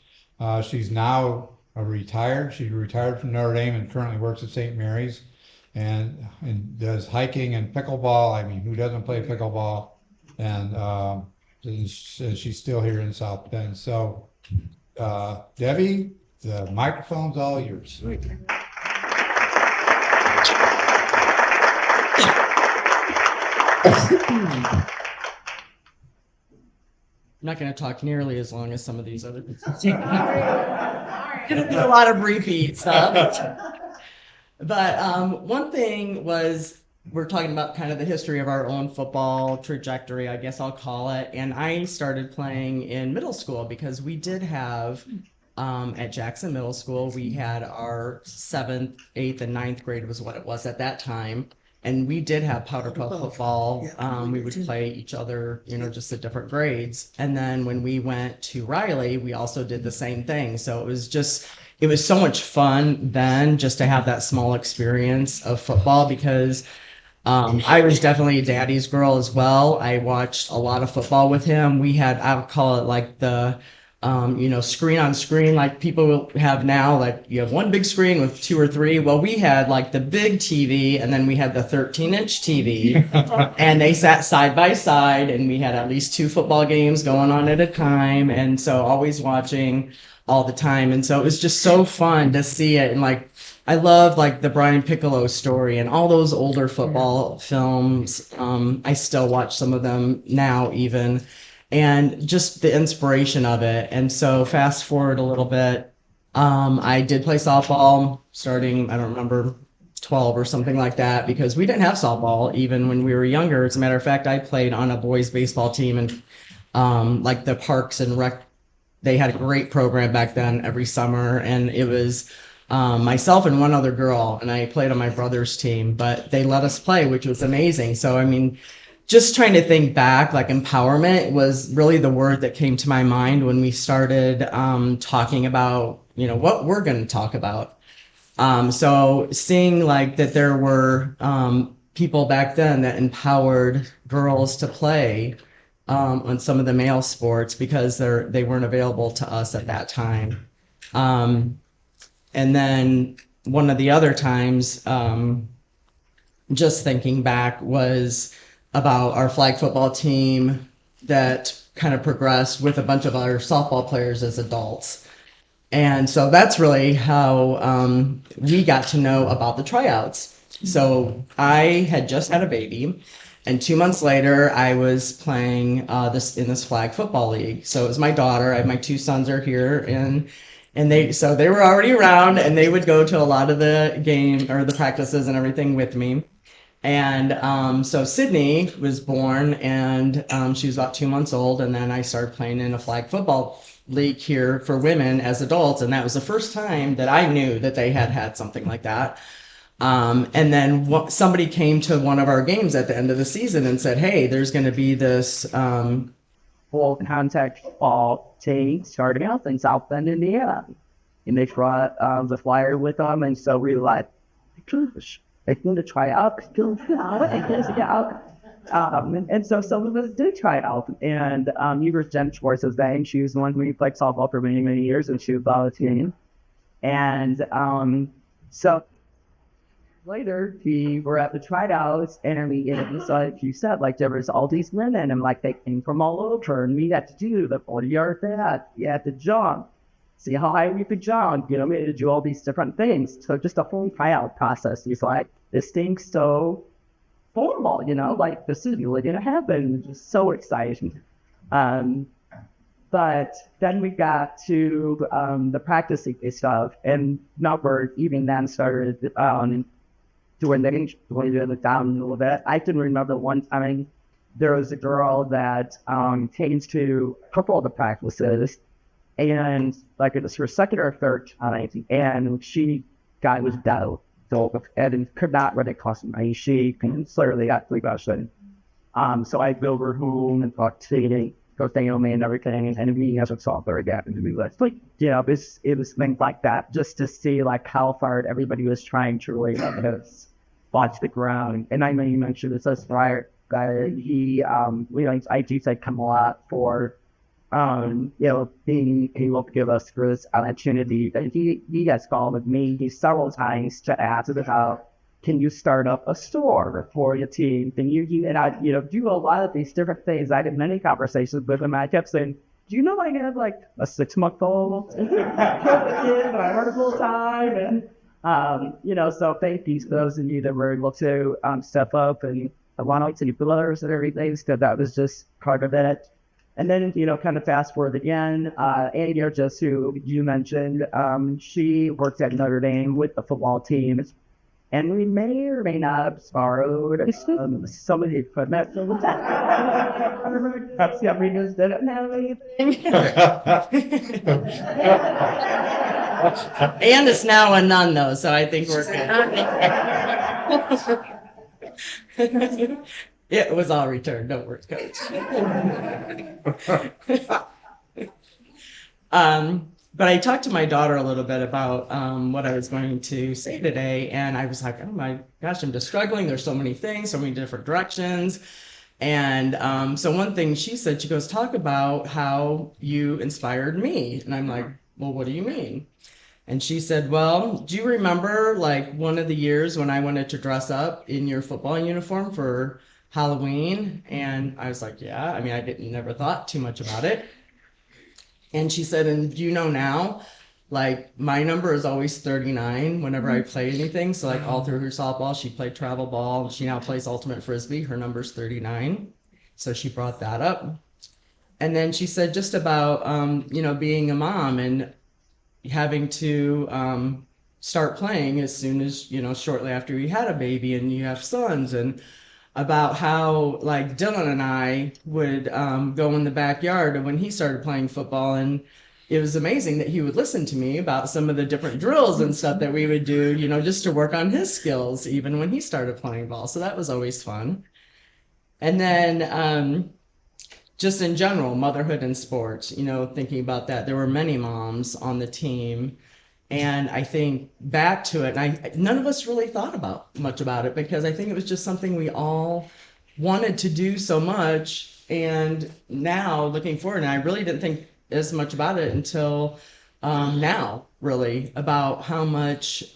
She's now retired. She retired from Notre Dame and currently works at St. Mary's and does hiking and pickleball. I mean, who doesn't play pickleball? And she's still here in South Bend. So, Debbie, the microphone's all yours. I'm not going to talk nearly as long as some of these other people. Gonna do a lot of repeat stuff. But one thing was we're talking about kind of the history of our own football trajectory, I guess I'll call it. And I started playing in middle school because we did have at Jackson Middle School, we had our 7th, 8th, and 9th grade was what it was at that time. And we did have powder puff football. We would play each other, just at different grades. And then when we went to Riley, we also did the same thing. So it was so much fun then just to have that small experience of football because I was definitely a daddy's girl as well. I watched a lot of football with him. We had, I'll call it like the, screen on screen like people have now, like you have one big screen with 2 or 3. Well, we had like the big TV and then we had the 13-inch TV and they sat side by side and we had at least 2 football games going on at a time. And so always watching all the time. And so it was just so fun to see it. And like, I love like the Brian Piccolo story and all those older football films. I still watch some of them now even. And just the inspiration of it. And so fast forward a little bit, I did play softball starting, I don't remember, 12 or something like that, because we didn't have softball even when we were younger. As a matter of fact, I played on a boys baseball team and like the Parks and Rec, they had a great program back then every summer. And it was myself and one other girl, and I played on my brother's team, but they let us play, which was amazing. So, I mean, just trying to think back, like empowerment was really the word that came to my mind when we started talking about, what we're going to talk about. So seeing like that there were people back then that empowered girls to play on some of the male sports because they weren't available to us at that time. And then one of the other times, just thinking back, was about our flag football team that kind of progressed with a bunch of other softball players as adults. And so that's really how we got to know about the tryouts. So I had just had a baby, and 2 months later I was playing this flag football league. So it was my daughter. My 2 sons are here, and they were already around, and they would go to a lot of the game or the practices and everything with me. And so Sydney was born, and she was about 2 months old, and then I started playing in a flag football league here for women as adults, and that was the first time that I knew that they had something like that. And then somebody came to one of our games at the end of the season and said, "Hey, there's going to be this full contact football team starting out in South Bend, Indiana," and they brought the flyer with them, and so we were like, "Gosh, I need to try out." And so some of us did try out, and you were Jen Schwartz's name. She was the one who played softball for many, many years, and she was on the team. And so later, we were at the tryouts, and like you said, like there was all these women, and like they came from all over, and we had to do the 40-yard dash. You had to jump, see how high we could jump, we had to do all these different things. So just the whole tryout process was like, this thing's so formal, like this is really gonna happen. Just so exciting. But then we got to the practicing stuff, and number even then started doing the down a little bit. I can remember one time there was a girl that came to a couple of the practices, and like it was her second or third time, and was down, so and could not really concentrate. She clearly got concussion. So I'd go over home and talk to Coach Naomi and everything, and me as a software again, and be like, it was things like that, just to see like how far everybody was trying to really watch the ground. And I know you mentioned this as prior guy. I do thank him a lot for being able to give us this opportunity. And he has called with me several times to ask about, can you start up a store for your team? Can you do a lot of these different things? I had many conversations with him. I kept saying, do you know I have like a 6-month-old? I heard a full time. And, so thank you to those of you that were able to step up and want to see pillars and everything. So that was just part of it. And then, kind of fast forward again, Annie Burgess, who you mentioned, she worked at Notre Dame with the football team. And we may or may not have borrowed some of the equipment from the perhaps the Arenas didn't have anything. And it's now a nun, though, so I think we're good. It was all returned. Don't worry, Coach. But I talked to my daughter a little bit about what I was going to say today, and I was like, oh my gosh, I'm just struggling. There's so many things, so many different directions. And so one thing she said, she goes, talk about how you inspired me. And I'm like, well, what do you mean? And she said, well, do you remember like one of the years when I wanted to dress up in your football uniform for Halloween? And I was like, yeah, I mean, never thought too much about it. And she said, and do you know now, like my number is always 39 whenever I play anything. So like all through her softball, she played travel ball. She now plays ultimate frisbee. Her number's 39. So she brought that up. And then she said just about, being a mom and having to start playing as soon as, shortly after you had a baby and you have sons, and about how like Dylan and I would go in the backyard when he started playing football, and it was amazing that he would listen to me about some of the different drills and stuff that we would do, just to work on his skills even when he started playing ball. So that was always fun. And then just in general, motherhood and sports, thinking about that, there were many moms on the team. And I think back to it, and none of us really thought much about it, because I think it was just something we all wanted to do so much. And now looking forward, and I really didn't think as much about it until now, really, about how much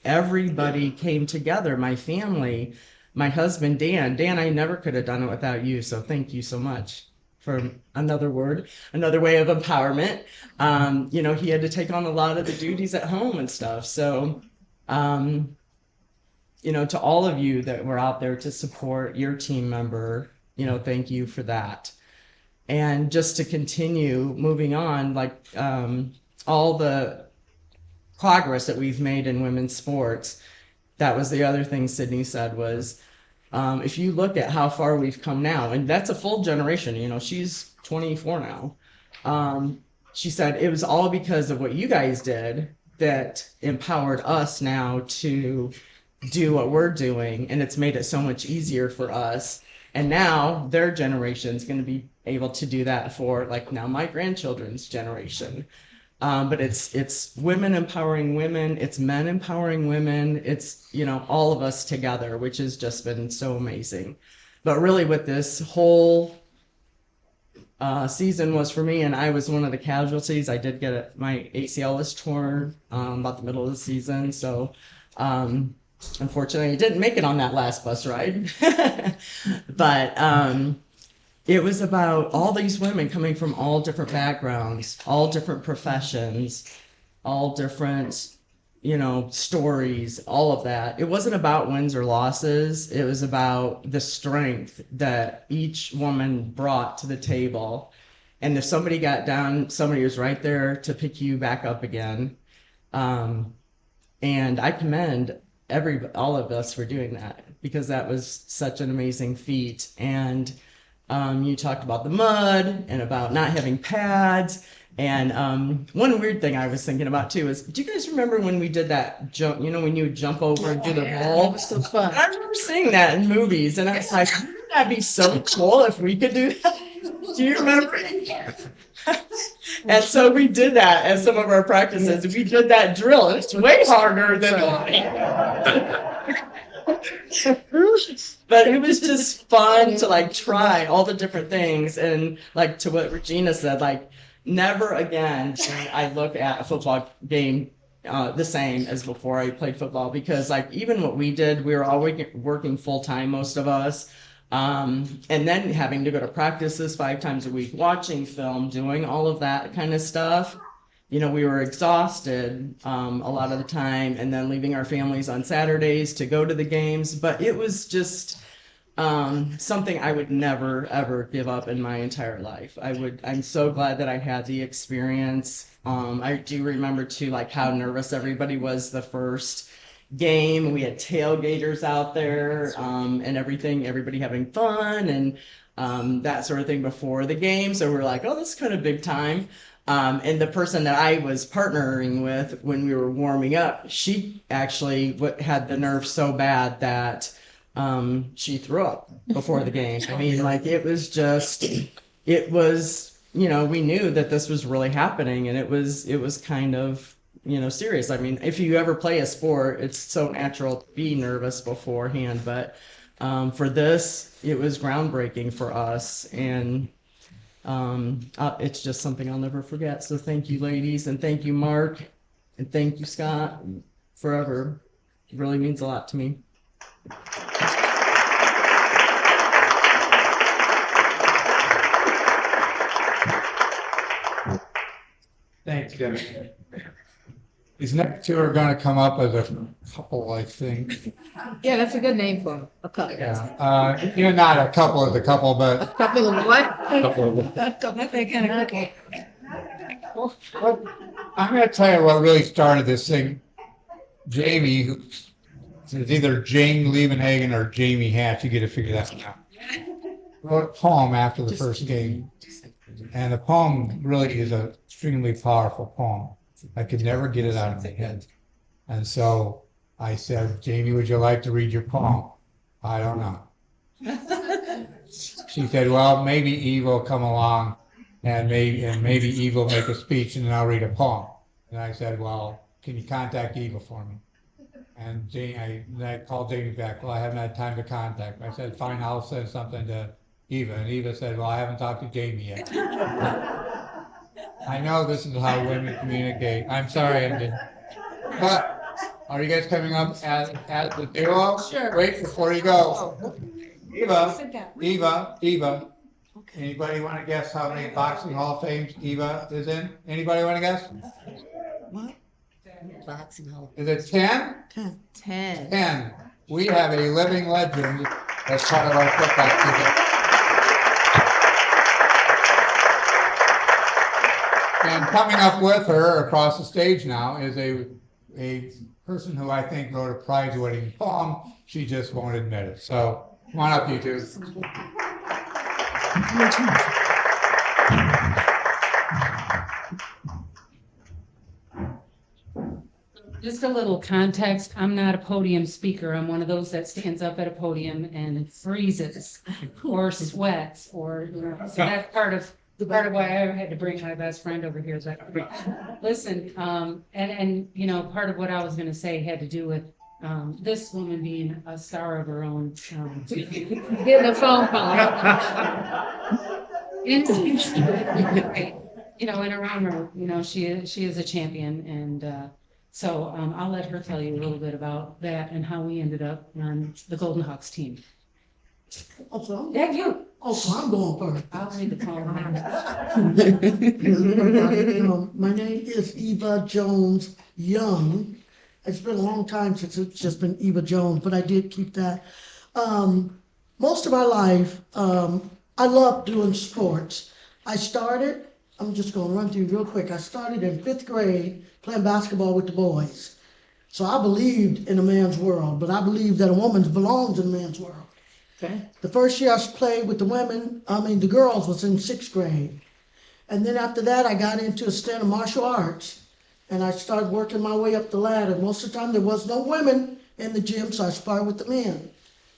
everybody came together. My family, my husband, Dan, I never could have done it without you. So thank you so much for another way of empowerment. He had to take on a lot of the duties at home and stuff. So, to all of you that were out there to support your team member, thank you for that. And just to continue moving on, like all the progress that we've made in women's sports, that was the other thing Sydney said was, if you look at how far we've come now, and that's a full generation, she's 24 now. She said it was all because of what you guys did that empowered us now to do what we're doing. And it's made it so much easier for us. And now their generation is going to be able to do that for like now my grandchildren's generation. But it's women empowering women, it's men empowering women, it's, all of us together, which has just been so amazing. But really with this whole season was for me, and I was one of the casualties. I did get it, my ACL was torn about the middle of the season. So unfortunately I didn't make it on that last bus ride. But it was about all these women coming from all different backgrounds, all different professions, all different, stories, all of that. It wasn't about wins or losses. It was about the strength that each woman brought to the table. And if somebody got down, somebody was right there to pick you back up again. And I commend all of us for doing that, because that was such an amazing feat. And you talked about the mud and about not having pads. And one weird thing I was thinking about too is, do you guys remember when we did that jump? You know, when you would jump over and do the roll? It was so fun. I remember seeing that in movies, and I was like, wouldn't that be so cool if we could do that? Do you remember? And so we did that as some of our practices. We did that drill. It's way harder than but it was just fun to like try all the different things, and like to what Regina said, like never again should I look at a football game the same as before I played football, because like even what we did, we were all working full time, most of us. And then having to go to practices 5 times a week, watching film, doing all of that kind of stuff. You know, we were exhausted a lot of the time, and then leaving our families on Saturdays to go to the games. But it was just something I would never, ever give up in my entire life. I'm so glad that I had the experience. I do remember too, like how nervous everybody was the first game. We had tailgaters out there and everything, everybody having fun and that sort of thing before the game. So we're like, oh, this is kind of big time. And the person that I was partnering with when we were warming up, she actually had the nerve so bad that she threw up before the game. I mean, like it was, you know, we knew that this was really happening, and it was kind of, you know, serious. I mean, if you ever play a sport, it's so natural to be nervous beforehand, but for this, it was groundbreaking for us, and it's just something I'll never forget. So thank you, ladies, and thank you, Mark, and thank you, Scott, forever. It really means a lot to me. Thanks, Debbie. These next two are going to come up as a couple, I think. Yeah, that's a good name for them. A couple. Yeah, you're not a couple as a couple, but Couple of what? I'm going to tell you what really started this thing. Jamie, it's either Jane Liebenhagen or Jamie Hatch. You get to figure that one out. Wrote a poem after the first game, and the poem really is an extremely powerful poem. I could never get it out of my head, and so I said, "Jamie, would you like to read your poem?" I don't know. She said, "Well, maybe Eve will come along, and maybe Eve will make a speech, and then I'll read a poem." And I said, "Well, can you contact Eva for me?" And I called Jamie back. "Well, I haven't had time to contact her." I said, "Fine, I'll send something to Eva." And Eva said, "Well, I haven't talked to Jamie yet." I know this is how women communicate. I'm sorry, I didn't. But are you guys coming up as the duo? Sure. Wait, before you go. Eva. Anybody want to guess how many Boxing Hall of Fames Eva is in? Anybody want to guess? What? Boxing Hall. Is it 10? 10. 10. We have a living legend as part of our football team. And coming up with her across the stage now is a person who I think wrote a prize-winning poem. She just won't admit it. So come on up, you two. Just a little context, I'm not a podium speaker. I'm one of those that stands up at a podium and freezes or sweats or, you know, so that's part of why I had to bring my best friend over here. Listen, and you know, part of what I was gonna say had to do with this woman being a star of her own. Getting a phone call. You know, in her own right, you know, she is a champion, and so I'll let her tell you a little bit about that and how we ended up on the Golden Hawks team. Also, Yeah, you. I'm going first. I'll read the poem. My name is Eva Jones Young. It's been a long time since it's just been Eva Jones, but I did keep that. Most of my life, I love doing sports. I'm just going to run through real quick. I started in 5th grade playing basketball with the boys. So I believed in a man's world, but I believe that a woman belongs in a man's world. Okay. The first year I played with the girls was in 6th grade. And then after that, I got into a stint of martial arts. And I started working my way up the ladder. Most of the time, there was no women in the gym, so I sparred with the men.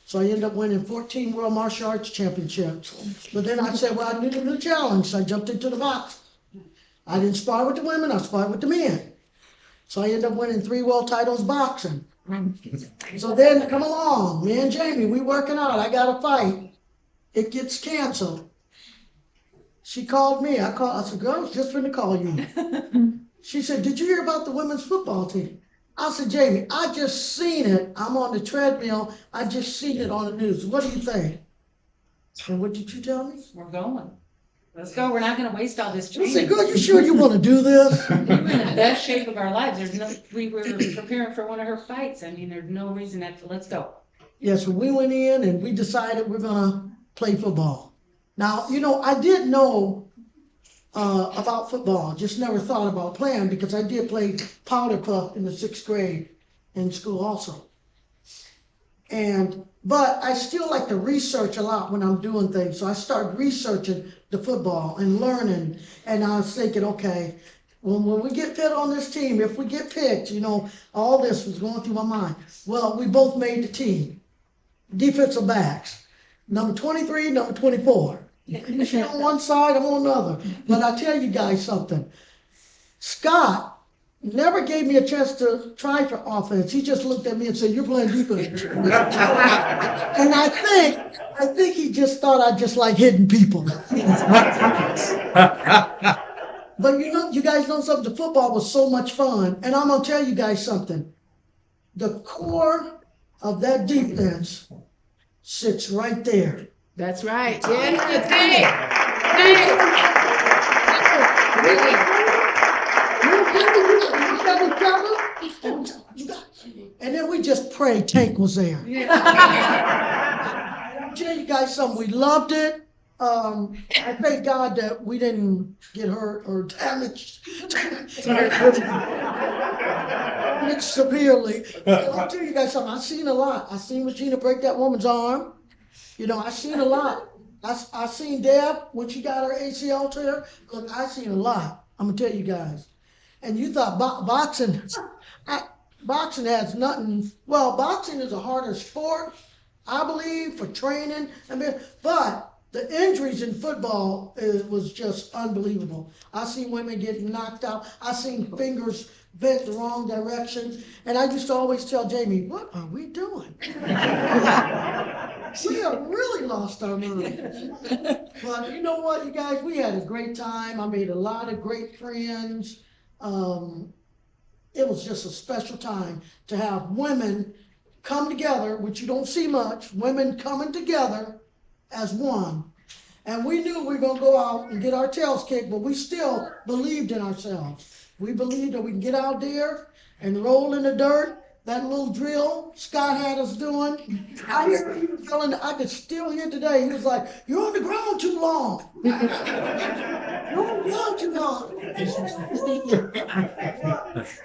So I ended up winning 14 World Martial Arts Championships. But then I said, well, I need a new challenge, so I jumped into the box. I didn't spar with the women, I sparred with the men. So I ended up winning 3 world titles boxing. So then, come along, me and Jamie, we working out, I got a fight. It gets canceled. She called me, I said, girl, I was just finna call you. She said, did you hear about the women's football team? I said, Jamie, I just seen it. I'm on the treadmill. I just seen it on the news. What do you think? And what did you tell me? We're going. Let's go. We're not gonna waste all this I training. said, girl, you sure you want to do this? We were in the best shape of our lives. We were preparing for one of her fights. I mean, there's no reason let's go. Yes, we went in and we decided we're gonna play football. Now, I did know about football, just never thought about playing because I did play powder puff in the 6th grade in school also. But I still like to research a lot when I'm doing things. So I started researching the football and learning. And I was thinking, okay, when we get fit on this team, if we get picked, all this was going through my mind. Well, we both made the team. Defensive backs. Number 23, number 24. She on one side, I'm on the other. But I tell you guys something. Scott never gave me a chance to try for offense. He just looked at me and said, you're playing defense. And I think he just thought I just like hitting people. But you guys know something, the football was so much fun. And I'm gonna tell you guys something. The core of that defense sits right there. That's right. And then we just prayed Tank was there. I'll tell you guys something, we loved it. I thank God that we didn't get hurt or damaged severely. I'll tell you guys something, I've seen a lot. I seen Regina break that woman's arm. I seen a lot. I seen Deb when she got her ACL tear. Look, I seen a lot. I'm gonna tell you guys. And you thought boxing has nothing. Well, boxing is a harder sport, I believe, for training. But the injuries in football was just unbelievable. I seen women getting knocked out. I seen fingers bent the wrong direction. And I used to always tell Jamie, what are we doing? We have really lost our mind. But you know what, you guys, we had a great time. I made a lot of great friends. It was just a special time to have women come together, which you don't see much, women coming together as one. And we knew we were gonna go out and get our tails kicked, but we still believed in ourselves. We believed that we can get out there and roll in the dirt. That little drill Scott had us doing. I hear he was yelling, I could still hear today. He was like, you're on the ground too long. You're on the ground too long.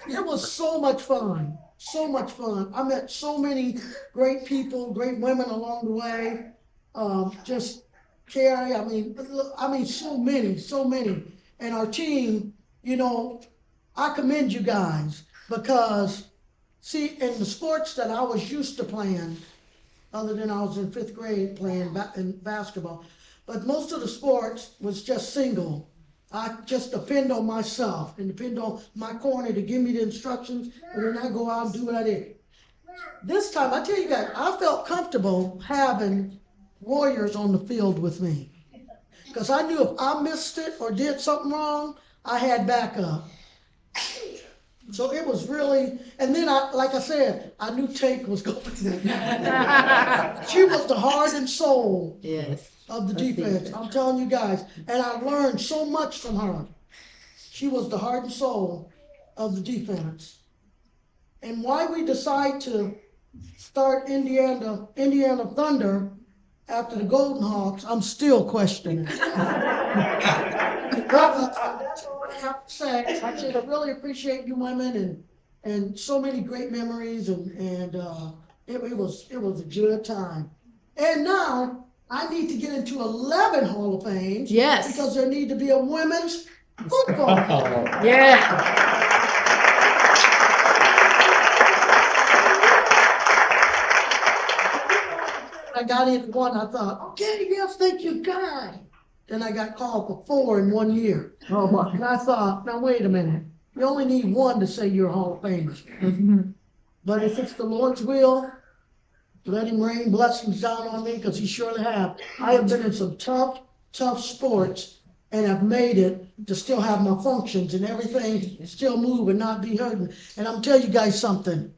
It was so much fun. So much fun. I met so many great people, great women along the way. Just Carrie, I mean, so many. And our team, I commend you guys because see, in the sports that I was used to playing, other than I was in 5th grade playing in basketball, but most of the sports was just single. I just depend on myself and depend on my corner to give me the instructions, and then I go out and do what I did. This time, I tell you guys, I felt comfortable having warriors on the field with me. Because I knew if I missed it or did something wrong, I had backup. So it was really, and then like I said, I knew Tank was going there. She was the heart and soul of the defense. I'm telling you guys, and I learned so much from her. She was the heart and soul of the defense. And why we decide to start Indiana Thunder after the Golden Hawks, I'm still questioning. That's all I have to say. I said I really appreciate you women and so many great memories and it was a good time. And now I need to get into 11 Hall of Fames. Yes. Because there need to be a women's football. Yeah. I got into one, I thought, okay, yes, thank you, God. Then I got called for 4 in 1 year. Oh, my. And I thought, now wait a minute, you only need one to say you're a Hall of Famer. But if it's the Lord's will, let him rain blessings down on me, because he surely have. I have been in some tough sports and have made it to still have my functions and everything, still move and not be hurting. And I'm telling you guys something.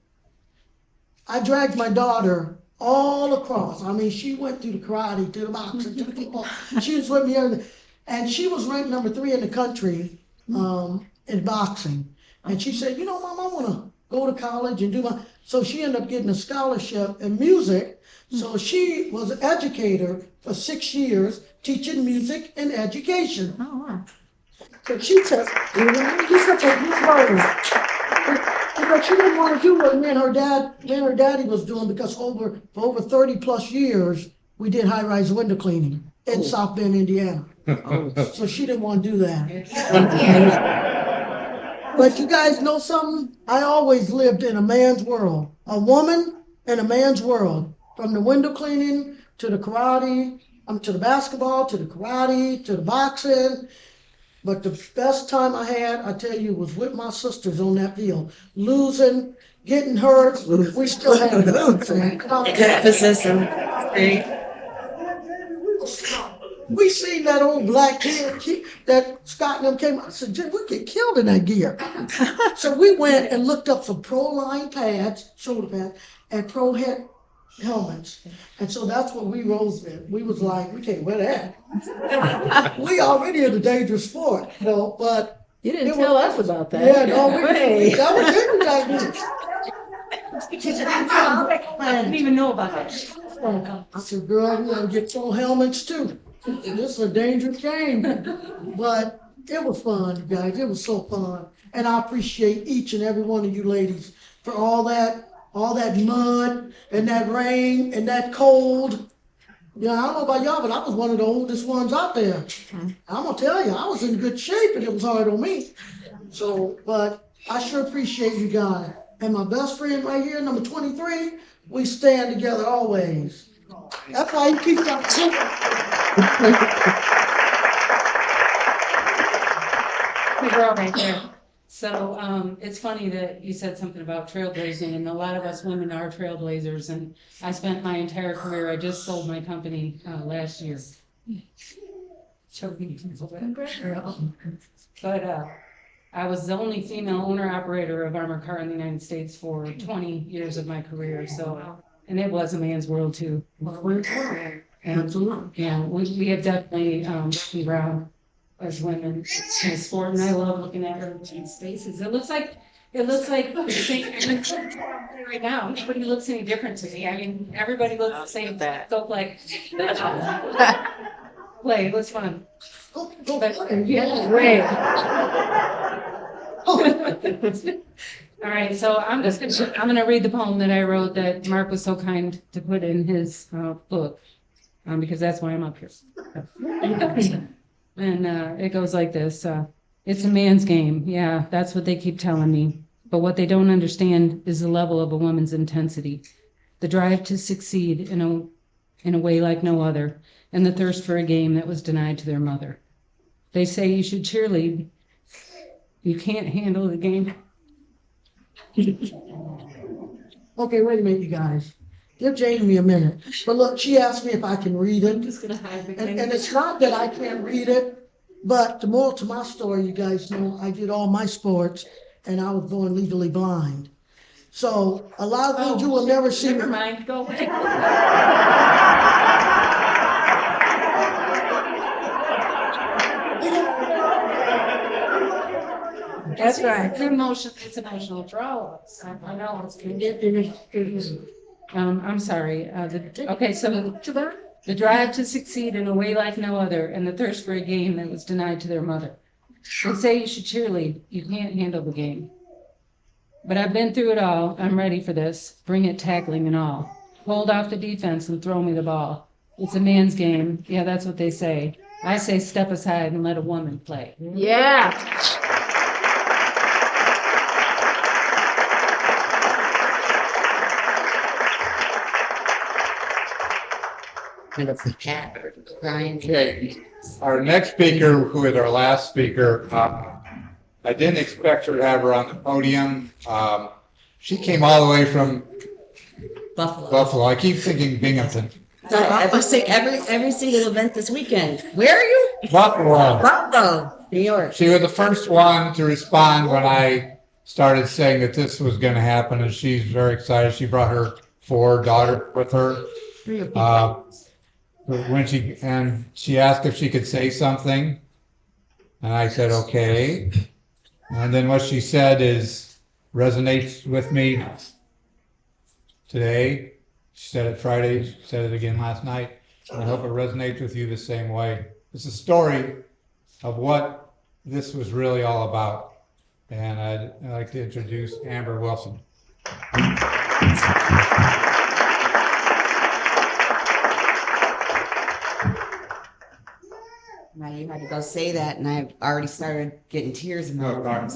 I dragged my daughter all across. I mean, she went through the karate, to the boxing, to the football. She was with me, everything. And she was ranked number 3 in the country in boxing. And she said, you know, Mom, I want to go to college and do my... So she ended up getting a scholarship in music. So she was an educator for 6 years, teaching music and education. Oh, wow. So she said, you such a good word. Because she didn't want to do what me and her daddy was doing, because for over 30 plus years, we did high-rise window cleaning in South Bend, Indiana. So she didn't want to do that. But you guys know something? I always lived in a man's world, a woman in a man's world, from the window cleaning to the karate, to the basketball, to the karate, to the boxing. But the best time I had, I tell you, was with my sisters on that field. Losing, getting hurt, we still had We seen that old black kid that Scott and them came out and said, Jim, we get killed in that gear. So we went and looked up some pro-line pads, shoulder pads, and pro head helmets. And so that's what we rose with. We was like, we can't wear that. We already in a dangerous sport, you know, but You didn't tell us about that. yeah, no, that was I didn't even know about that. I said, girl, we're gonna get pro helmets too. This is a dangerous game. But it was fun, you guys. It was so fun. And I appreciate each and every one of you ladies for all that mud and that rain and that cold. You know, I don't know about y'all, but I was one of the oldest ones out there. I'm gonna tell you, I was in good shape and it was hard on me. So, but I sure appreciate you guys. And my best friend right here, number 23, we stand together always. That's why you keep that. The girl right there. So it's funny that you said something about trailblazing, and a lot of us women are trailblazers. And I spent my entire career. I just sold my company last year. Choking. But I was the only female owner operator of armored car in the United States for 20 years of my career. So, and it was a man's world too. And yeah, we have definitely been around as women in a sport, and I love looking at everybody's faces. It looks like the same right now. Nobody looks any different to me. I mean, everybody looks the same. So like, play. It was fun. But, yeah, great. All right, so I'm gonna read the poem that I wrote that Mark was so kind to put in his book, because that's why I'm up here. And it goes like this. It's a man's game. Yeah, that's what they keep telling me. But what they don't understand is the level of a woman's intensity, the drive to succeed in a way like no other, and the thirst for a game that was denied to their mother. They say you should cheerlead. You can't handle the game. Okay, wait a minute, you guys. Give Jamie a minute. But look, she asked me if I can read it. I'm just gonna hide behind and it's not that I can't read it, but the moral to my story, you guys know, I did all my sports and I was born legally blind. So a lot of you will never see. Never mind, go away. That's right. It's emotional for all of us. I know. I'm sorry. Okay, so the drive to succeed in a way like no other, and the thirst for a game that was denied to their mother. They say you should cheerlead. You can't handle the game. But I've been through it all. I'm ready for this. Bring it, tackling and all. Hold off the defense and throw me the ball. It's a man's game. Yeah, that's what they say. I say step aside and let a woman play. Yeah. Okay, our next speaker, who is our last speaker, I didn't expect her to have her on the podium. She came all the way from Buffalo. I keep thinking Binghamton. I must say every single event this weekend. Where are you? Buffalo. Buffalo, New York. She was the first one to respond when I started saying that this was going to happen, and she's very excited. She brought her 4 daughters with her. When she asked if she could say something, and I said okay. And then what she said resonates with me today. She said it Friday, she said it again last night. I hope it resonates with you the same way. It's a story of what this was really all about. And I'd like to introduce Amber Wilson. Now you had to go say that, and I already started getting tears in my eyes.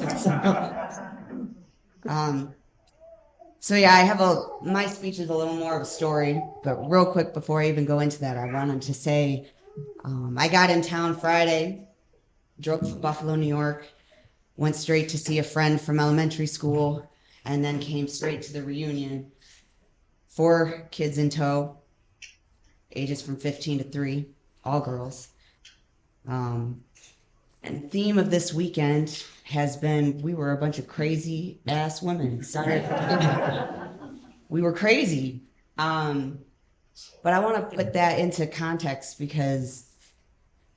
So yeah, my speech is a little more of a story, but real quick before I even go into that, I wanted to say, I got in town Friday, drove from Buffalo, New York, went straight to see a friend from elementary school, and then came straight to the reunion. 4 kids in tow, ages from 15 to 3, all girls. And the theme of this weekend has been, we were a bunch of crazy ass women. Sorry. We were crazy. But I want to put that into context because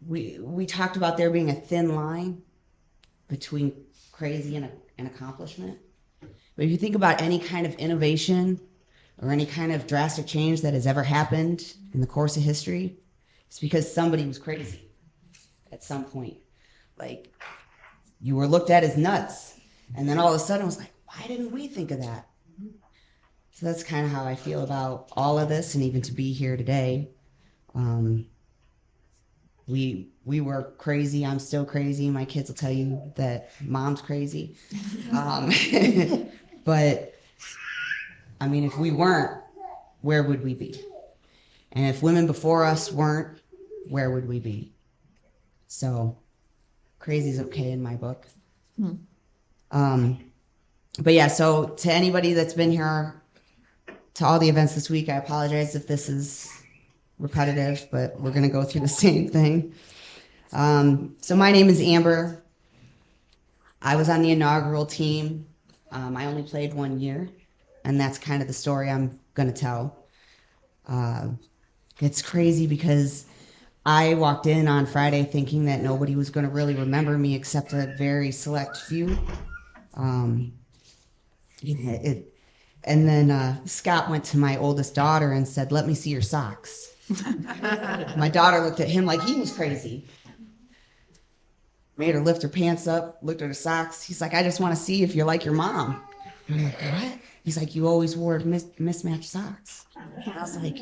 we talked about there being a thin line between crazy and accomplishment. But if you think about any kind of innovation or any kind of drastic change that has ever happened in the course of history, it's because somebody was crazy at some point. Like, you were looked at as nuts, and then all of a sudden it was like, why didn't we think of that? So that's kind of how I feel about all of this, and even to be here today. We were crazy. I'm still crazy. My kids will tell you that mom's crazy. But I mean, if we weren't, where would we be? And if women before us weren't, where would we be? So crazy is okay in my book. But yeah, so to anybody that's been here to all the events this week, I apologize if this is repetitive, but we're going to go through the same thing. So my name is Amber. I was on the inaugural team. I only played 1 year, and that's kind of the story I'm going to tell. It's crazy because I walked in on Friday thinking that nobody was going to really remember me except a very select few. And then Scott went to my oldest daughter and said, "Let me see your socks." My daughter looked at him like he was crazy. Made her lift her pants up, looked at her socks. He's like, "I just want to see if you're like your mom." I'm like, "What?" He's like, "You always wore mismatched socks." And I was like,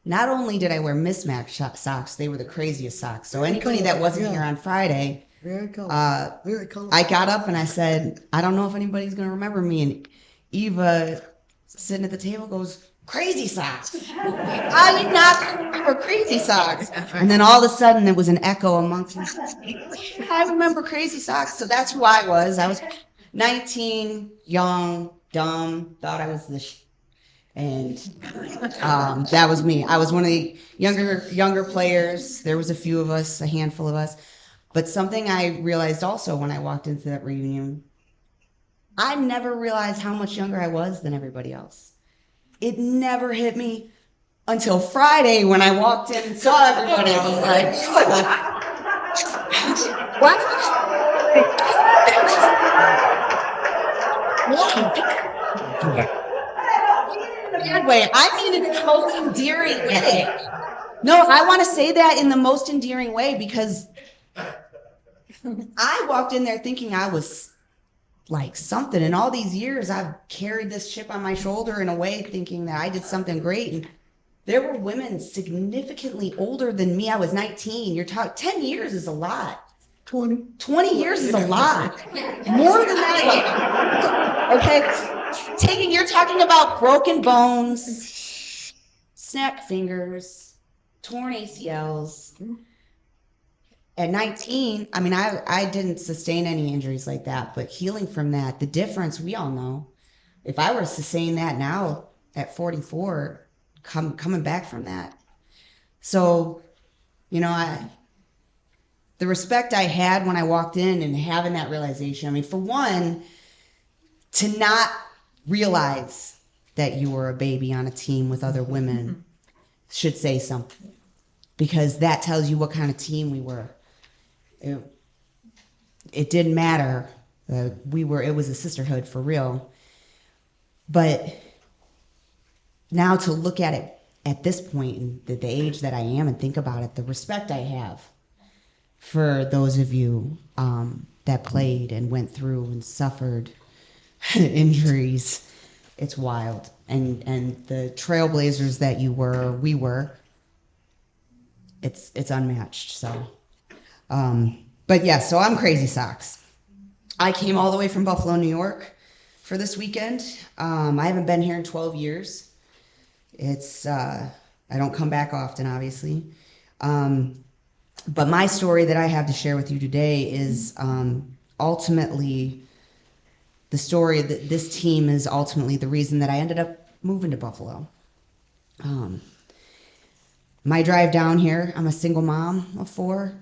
not only did I wear mismatched socks, they were the craziest socks. So anybody that wasn't here on Friday, I got up and I said, "I don't know if anybody's going to remember me." And Eva, sitting at the table, goes, "Crazy socks." How you not remember crazy socks? And then all of a sudden there was an echo amongst us. I remember crazy socks. So that's who I was. I was 19, young, dumb, thought I was the and that was me. I was one of the younger players. There was a few of us, a handful of us. But something I realized also when I walked into that reunion, I never realized how much younger I was than everybody else. It never hit me until Friday when I walked in and saw everybody. I was like, what? Bad way. I mean it in the most endearing way. No, I want to say that in the most endearing way because I walked in there thinking I was like something. And all these years I've carried this chip on my shoulder in a way thinking that I did something great. And there were women significantly older than me. I was 19. You're talking 10 years is a lot. 20 years is a lot. More than that. Okay. You're talking about broken bones, snapped fingers, torn ACLs. At 19, I mean, I didn't sustain any injuries like that, but healing from that, the difference we all know. If I were to sustain that now at 44, coming back from that. So, the respect I had when I walked in and having that realization, I mean, for one, to not realize that you were a baby on a team with other women should say something, because that tells you what kind of team we were. It didn't matter. It was a sisterhood for real. But now to look at it at this point, and the age that I am, and think about it, the respect I have for those of you that played and went through and suffered injuries, it's wild. And the trailblazers that we were, it's unmatched. So, but yeah, so I'm Crazy Socks. I came all the way from Buffalo, New York for this weekend. I haven't been here in 12 years. I don't come back often, obviously. But my story that I have to share with you today is ultimately the story that this team is ultimately the reason that I ended up moving to Buffalo. My drive down here, I'm a single mom of 4.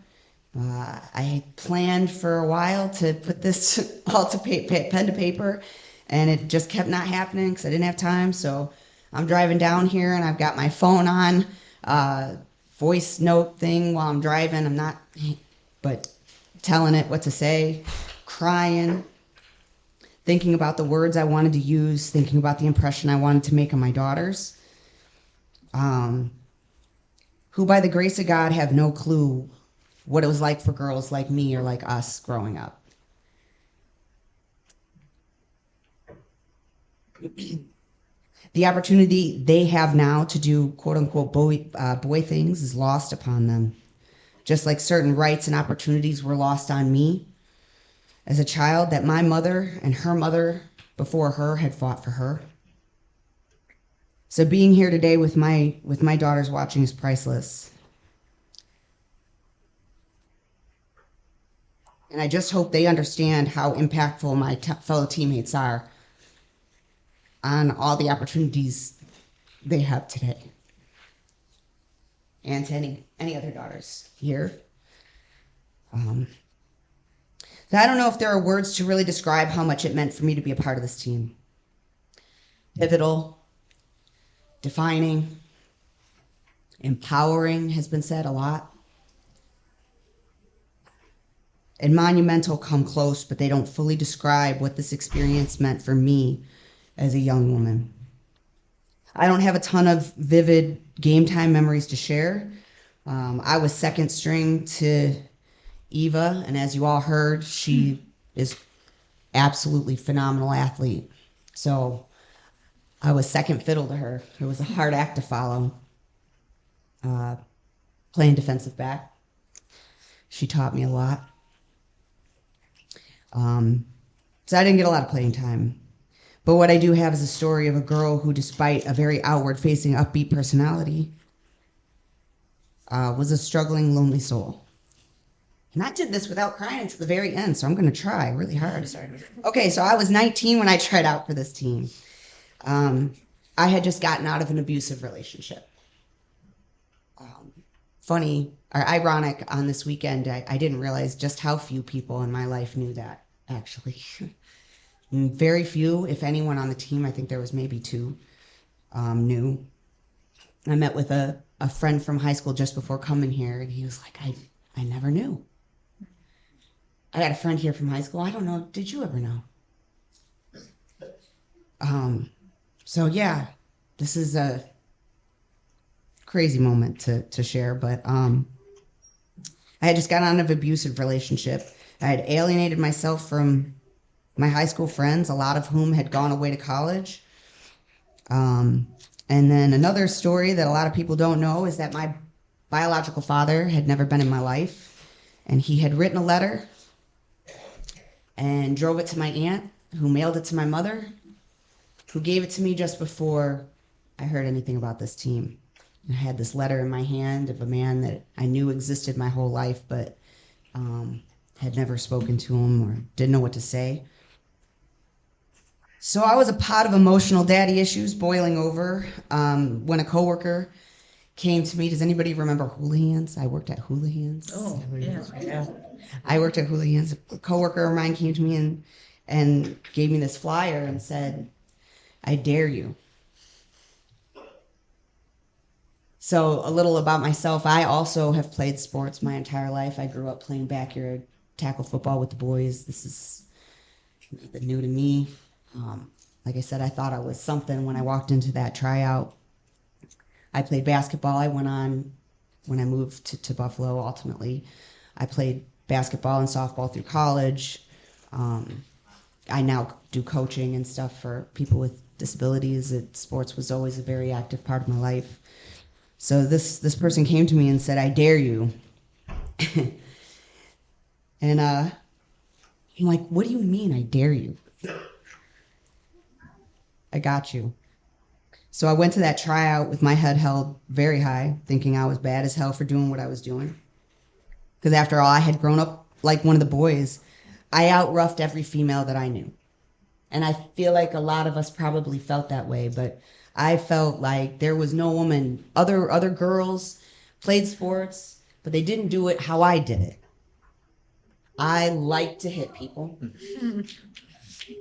I planned for a while to put this all to pen to paper, and it just kept not happening because I didn't have time. So I'm driving down here, and I've got my phone on, voice note thing while I'm driving. I'm not, but telling it what to say, crying, thinking about the words I wanted to use, thinking about the impression I wanted to make on my daughters, who by the grace of God have no clue what it was like for girls like me or like us growing up. The opportunity they have now to do quote unquote boy things is lost upon them. Just like certain rights and opportunities were lost on me as a child that my mother and her mother before her had fought for her. So being here today with my daughters watching is priceless. And I just hope they understand how impactful my fellow teammates are on all the opportunities they have today. And to any other daughters here. So I don't know if there are words to really describe how much it meant for me to be a part of this team. Pivotal, defining, empowering has been said a lot. And monumental come close, but they don't fully describe what this experience meant for me as a young woman. I don't have a ton of vivid game time memories to share. I was second string to Eva, and as you all heard, she is absolutely phenomenal athlete. So I was second fiddle to her. It was a hard act to follow. Playing defensive back. She taught me a lot. So I didn't get a lot of playing time. But what I do have is a story of a girl who, despite a very outward-facing, upbeat personality, was a struggling, lonely soul. And I did this without crying until the very end, so I'm going to try really hard. Okay, so I was 19 when I tried out for this team. I had just gotten out of an abusive relationship. Funny or ironic, on this weekend, I didn't realize just how few people in my life knew that, actually. Very few, if anyone on the team, I think there was maybe 2, knew. I met with a friend from high school just before coming here, and he was like, I never knew. I got a friend here from high school. I don't know, did you ever know? So yeah, this is a crazy moment to share, but I had just got out of an abusive relationship. I had alienated myself from my high school friends, a lot of whom had gone away to college. And then another story that a lot of people don't know is that my biological father had never been in my life, and he had written a letter and drove it to my aunt, who mailed it to my mother, who gave it to me just before I heard anything about this team. I had this letter in my hand of a man that I knew existed my whole life, but had never spoken to him or didn't know what to say. So I was a pot of emotional daddy issues boiling over when a coworker came to me. Does anybody remember Houlihan's? I worked at Houlihan's. Oh, yeah. I worked at Houlihan's. A coworker of mine came to me and gave me this flyer and said, "I dare you." So a little about myself. I also have played sports my entire life. I grew up playing backyard tackle football with the boys. This is nothing new to me. Like I said, I thought I was something when I walked into that tryout. I played basketball. I went on when I moved to Buffalo, ultimately. I played basketball and softball through college. I now do coaching and stuff for people with disabilities. Sports was always a very active part of my life. So this person came to me and said, "I dare you." And I'm like, "What do you mean, I dare you?" "I got you." So I went to that tryout with my head held very high, thinking I was bad as hell for doing what I was doing. Because after all, I had grown up like one of the boys. I out-roughed every female that I knew. And I feel like a lot of us probably felt that way, but I felt like there was no woman. Other girls played sports, but they didn't do it how I did it. I like to hit people.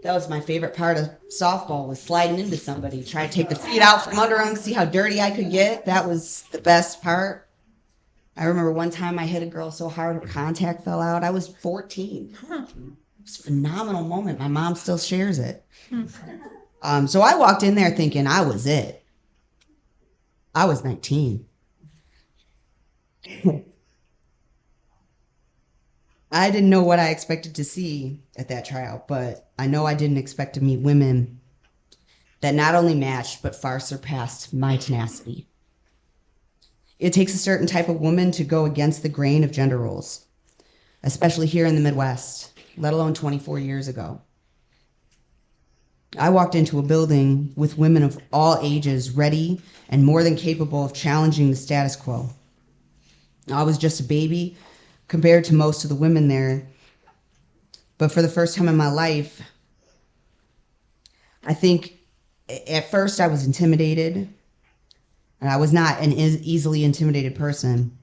That was my favorite part of softball, was sliding into somebody, try to take the feet out from under them, see how dirty I could get. That was the best part. I remember one time I hit a girl so hard her contact fell out. I was 14. It was a phenomenal moment. My mom still shares it. So I walked in there thinking I was it. I was 19. I didn't know what I expected to see at that tryout, but I know I didn't expect to meet women that not only matched, but far surpassed my tenacity. It takes a certain type of woman to go against the grain of gender roles, especially here in the Midwest, let alone 24 years ago. I walked into a building with women of all ages ready and more than capable of challenging the status quo. I was just a baby compared to most of the women there. But for the first time in my life, I think at first I was intimidated, and I was not an easily intimidated person.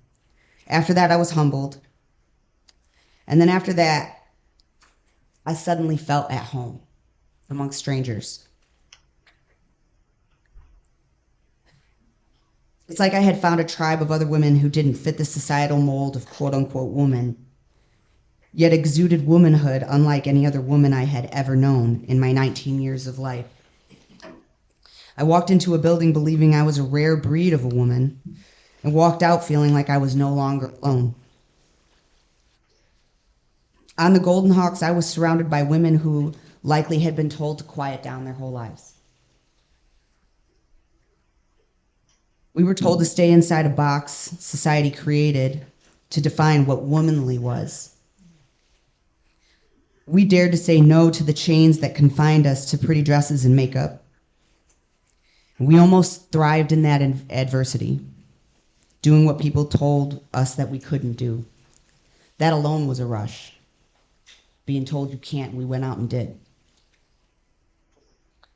After that, I was humbled. And then after that, I suddenly felt at home amongst strangers. It's like I had found a tribe of other women who didn't fit the societal mold of quote-unquote woman, yet exuded womanhood unlike any other woman I had ever known in my 19 years of life. I walked into a building believing I was a rare breed of a woman and walked out feeling like I was no longer alone. On the Golden Hawks, I was surrounded by women who likely had been told to quiet down their whole lives. We were told to stay inside a box society created to define what womanly was. We dared to say no to the chains that confined us to pretty dresses and makeup. We almost thrived in that adversity, doing what people told us that we couldn't do. That alone was a rush. Being told you can't, we went out and did.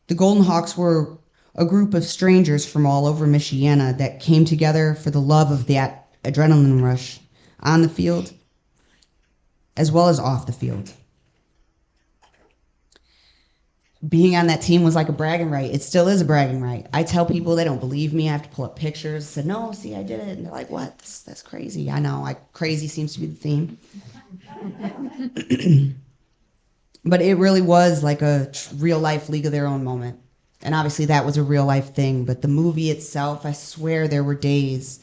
The Golden Hawks were a group of strangers from all over Michiana that came together for the love of that adrenaline rush on the field, as well as off the field. Being on that team was like a bragging right. It still is a bragging right. I tell people, they don't believe me. I have to pull up pictures. I said, "No, see, I did it." And they're like, "What? That's crazy." I know, crazy seems to be the theme. But it really was like a real life League of Their Own moment. And obviously that was a real life thing. But the movie itself, I swear there were days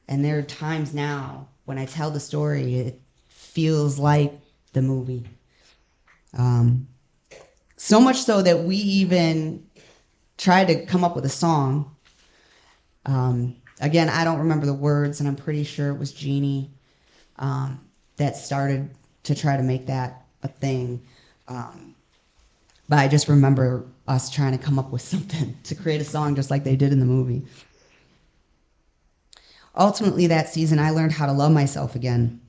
and there are times now when I tell the story, it feels like the movie. So much so that we even tried to come up with a song. Again, I don't remember the words, and I'm pretty sure it was Jeannie that started to try to make that a thing. But I just remember us trying to come up with something to create a song just like they did in the movie. Ultimately, that season, I learned how to love myself again.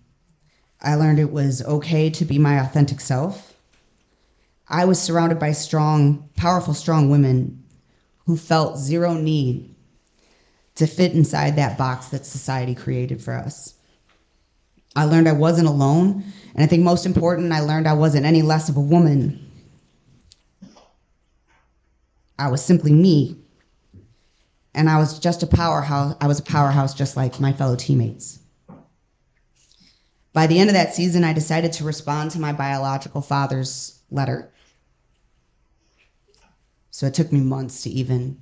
I learned it was okay to be my authentic self. I was surrounded by strong, powerful, strong women who felt zero need to fit inside that box that society created for us. I learned I wasn't alone, and I think most important, I learned I wasn't any less of a woman. I was simply me, and I was just a powerhouse. I was a powerhouse just like my fellow teammates. By the end of that season, I decided to respond to my biological father's letter. So it took me months to even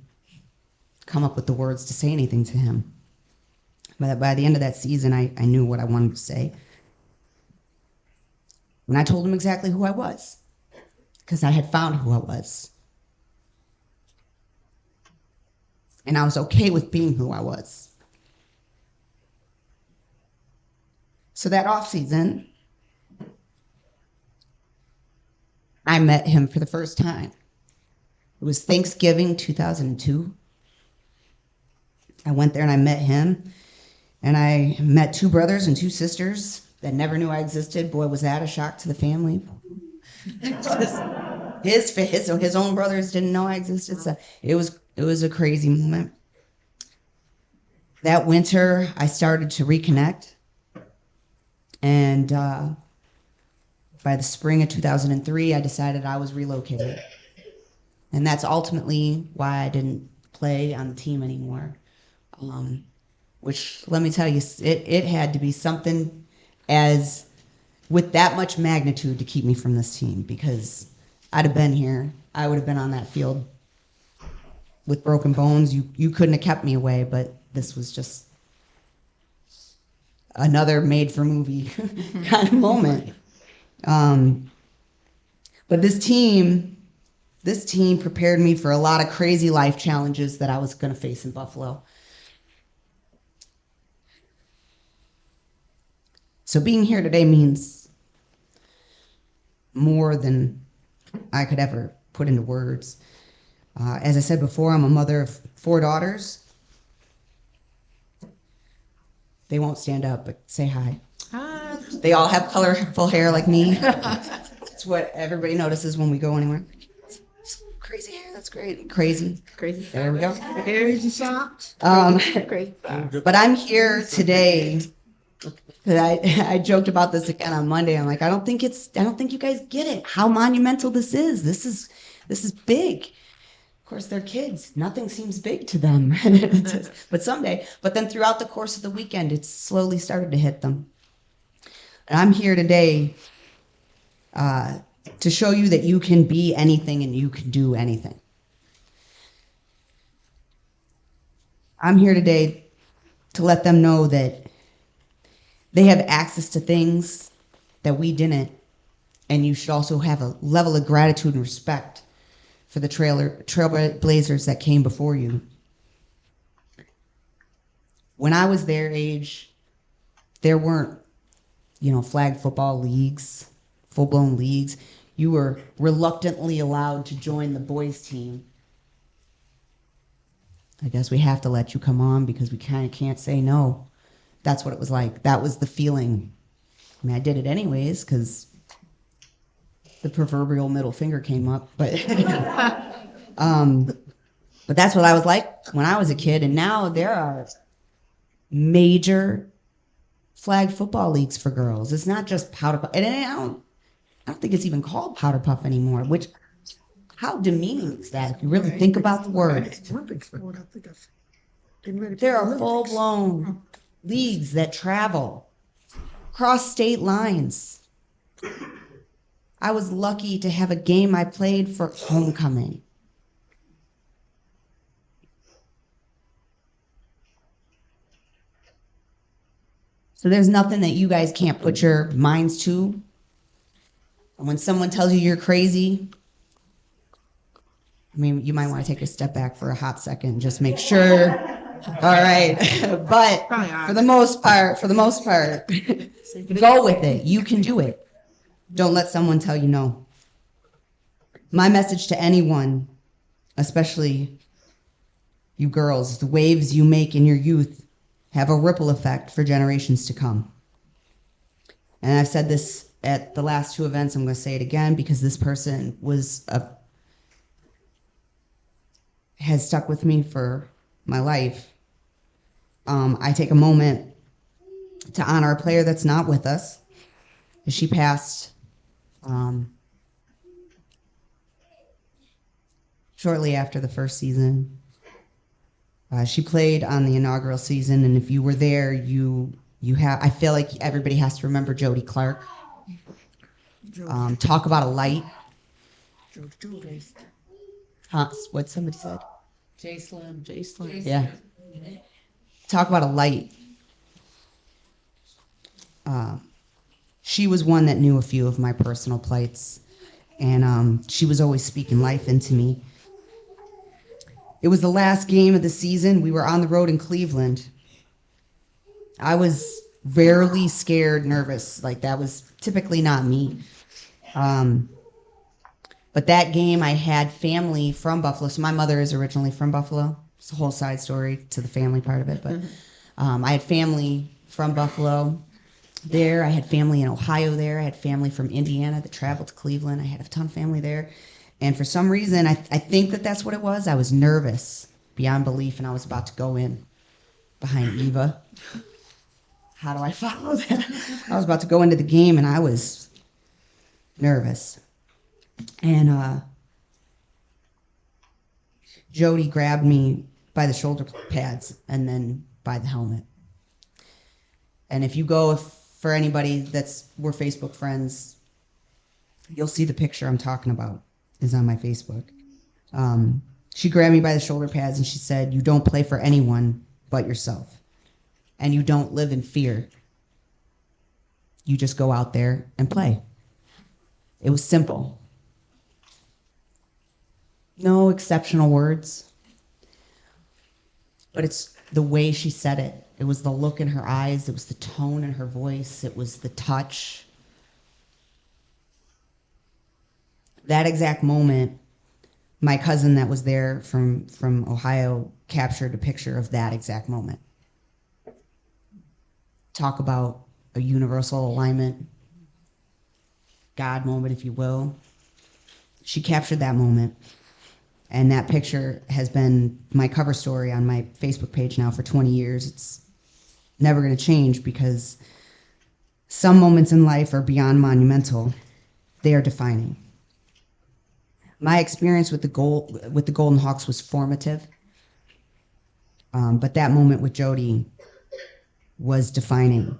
come up with the words to say anything to him. But by the end of that season, I knew what I wanted to say. And I told him exactly who I was, because I had found who I was. And I was okay with being who I was. So that off season, I met him for the first time. It was Thanksgiving 2002. I went there and I met him. And I met 2 brothers and 2 sisters that never knew I existed. Boy, was that a shock to the family. His own brothers didn't know I existed. So it was a crazy moment. That winter, I started to reconnect. And by the spring of 2003, I decided I was relocated. And that's ultimately why I didn't play on the team anymore. Which, let me tell you, it had to be something as with that much magnitude to keep me from this team, because I'd have been here. I would have been on that field with broken bones. You couldn't have kept me away, but this was just another made-for-movie kind of moment. But this team prepared me for a lot of crazy life challenges that I was going to face in Buffalo. So being here today means more than I could ever put into words. As I said before, I'm a mother of 4 daughters. They won't stand up, but say hi. Hi. They all have colorful hair like me. That's what everybody notices when we go anywhere. Crazy hair, that's great. Crazy. There we go. Crazy socks. Great. But I'm here today. I joked about this again on Monday. I'm like, I don't think you guys get it, how monumental this is. This is big. Of course, they're kids. Nothing seems big to them. But someday. But then throughout the course of the weekend, it slowly started to hit them. And I'm here today to show you that you can be anything and you can do anything. I'm here today to let them know that they have access to things that we didn't, and you should also have a level of gratitude and respect for the trailblazers that came before you. When I was their age, there weren't, flag football leagues, full-blown leagues. You were reluctantly allowed to join the boys' team. I guess we have to let you come on because we kind of can't say no. That's what it was like. That was the feeling. I mean, I did it anyways because the proverbial middle finger came up. But but that's what I was like when I was a kid. And now there are major flag football leagues for girls. It's not just powder puff. And I don't think it's even called powder puff anymore, which, how demeaning is that if you really think about the word? There are full-blown leagues that travel across state lines. I was lucky to have a game I played for homecoming. So there's nothing that you guys can't put your minds to. And when someone tells you you're crazy, I mean, you might want to take a step back for a hot second and just make sure. All right. But for the most part, go with it. You can do it. Don't let someone tell you no. My message to anyone, especially you girls, the waves you make in your youth have a ripple effect for generations to come. And I've said this at the last two events. I'm going to say it again because this person has stuck with me for my life. I take a moment to honor a player that's not with us. She passed shortly after the first season. She played on the inaugural season, and if you were there, I feel like everybody has to remember Jody Clark. Talk about a light. What somebody said? J Slim. Yeah. Talk about a light. She was one that knew a few of my personal plights, and she was always speaking life into me. It was the last game of the season. We were on the road in Cleveland. I was rarely scared, nervous. Like, that was typically not me. But that game, I had family from Buffalo. So my mother is originally from Buffalo. It's a whole side story to the family part of it. But I had family from Buffalo there. I had family in Ohio there. I had family from Indiana that traveled to Cleveland. I had a ton of family there. And for some reason, I think that's what it was. I was nervous beyond belief, and I was about to go in behind Eva. How do I follow that? I was about to go into the game, and I was nervous. And Jody grabbed me by the shoulder pads and then by the helmet. And if you go, for anybody we're Facebook friends, you'll see the picture I'm talking about is on my Facebook. She grabbed me by the shoulder pads and she said, "You don't play for anyone but yourself. And you don't live in fear. You just go out there and play." It was simple. No exceptional words. But it's the way she said it. It was the look in her eyes. It was the tone in her voice. It was the touch. That exact moment, my cousin that was there from Ohio captured a picture of that exact moment. Talk about a universal alignment, God moment, if you will. She captured that moment. And that picture has been my cover story on my Facebook page now for 20 years. It's never going to change because some moments in life are beyond monumental. They are defining. My experience with the Golden Hawks was formative. But that moment with Jody was defining.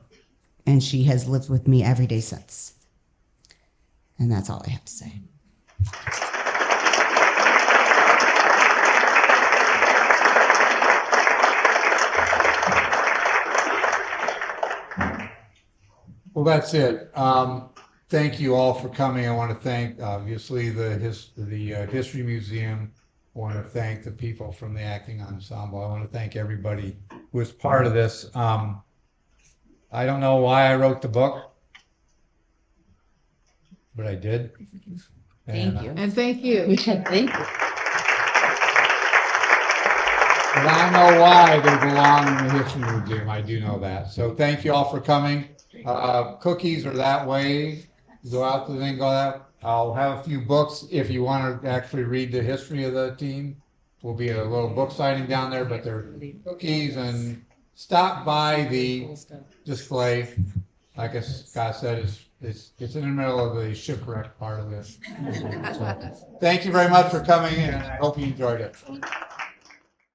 And she has lived with me every day since. And that's all I have to say. Well, that's it. Thank you all for coming. I want to thank, obviously, the History Museum. I want to thank the people from the Acting Ensemble. I want to thank everybody who was part of this. I don't know why I wrote the book, but I did. Thank you. And thank you. Thank you. But I know why they belong in the History Museum. I do know that. So thank you all for coming. Cookies are that way. Go out to the thing, go out. I'll have a few books if you want to actually read the history of the team. We'll be at a little book signing down there, but they're cookies, and stop by the display. Like Scott said, it's in the middle of the shipwreck part of this. So, thank you very much for coming, and I hope you enjoyed it.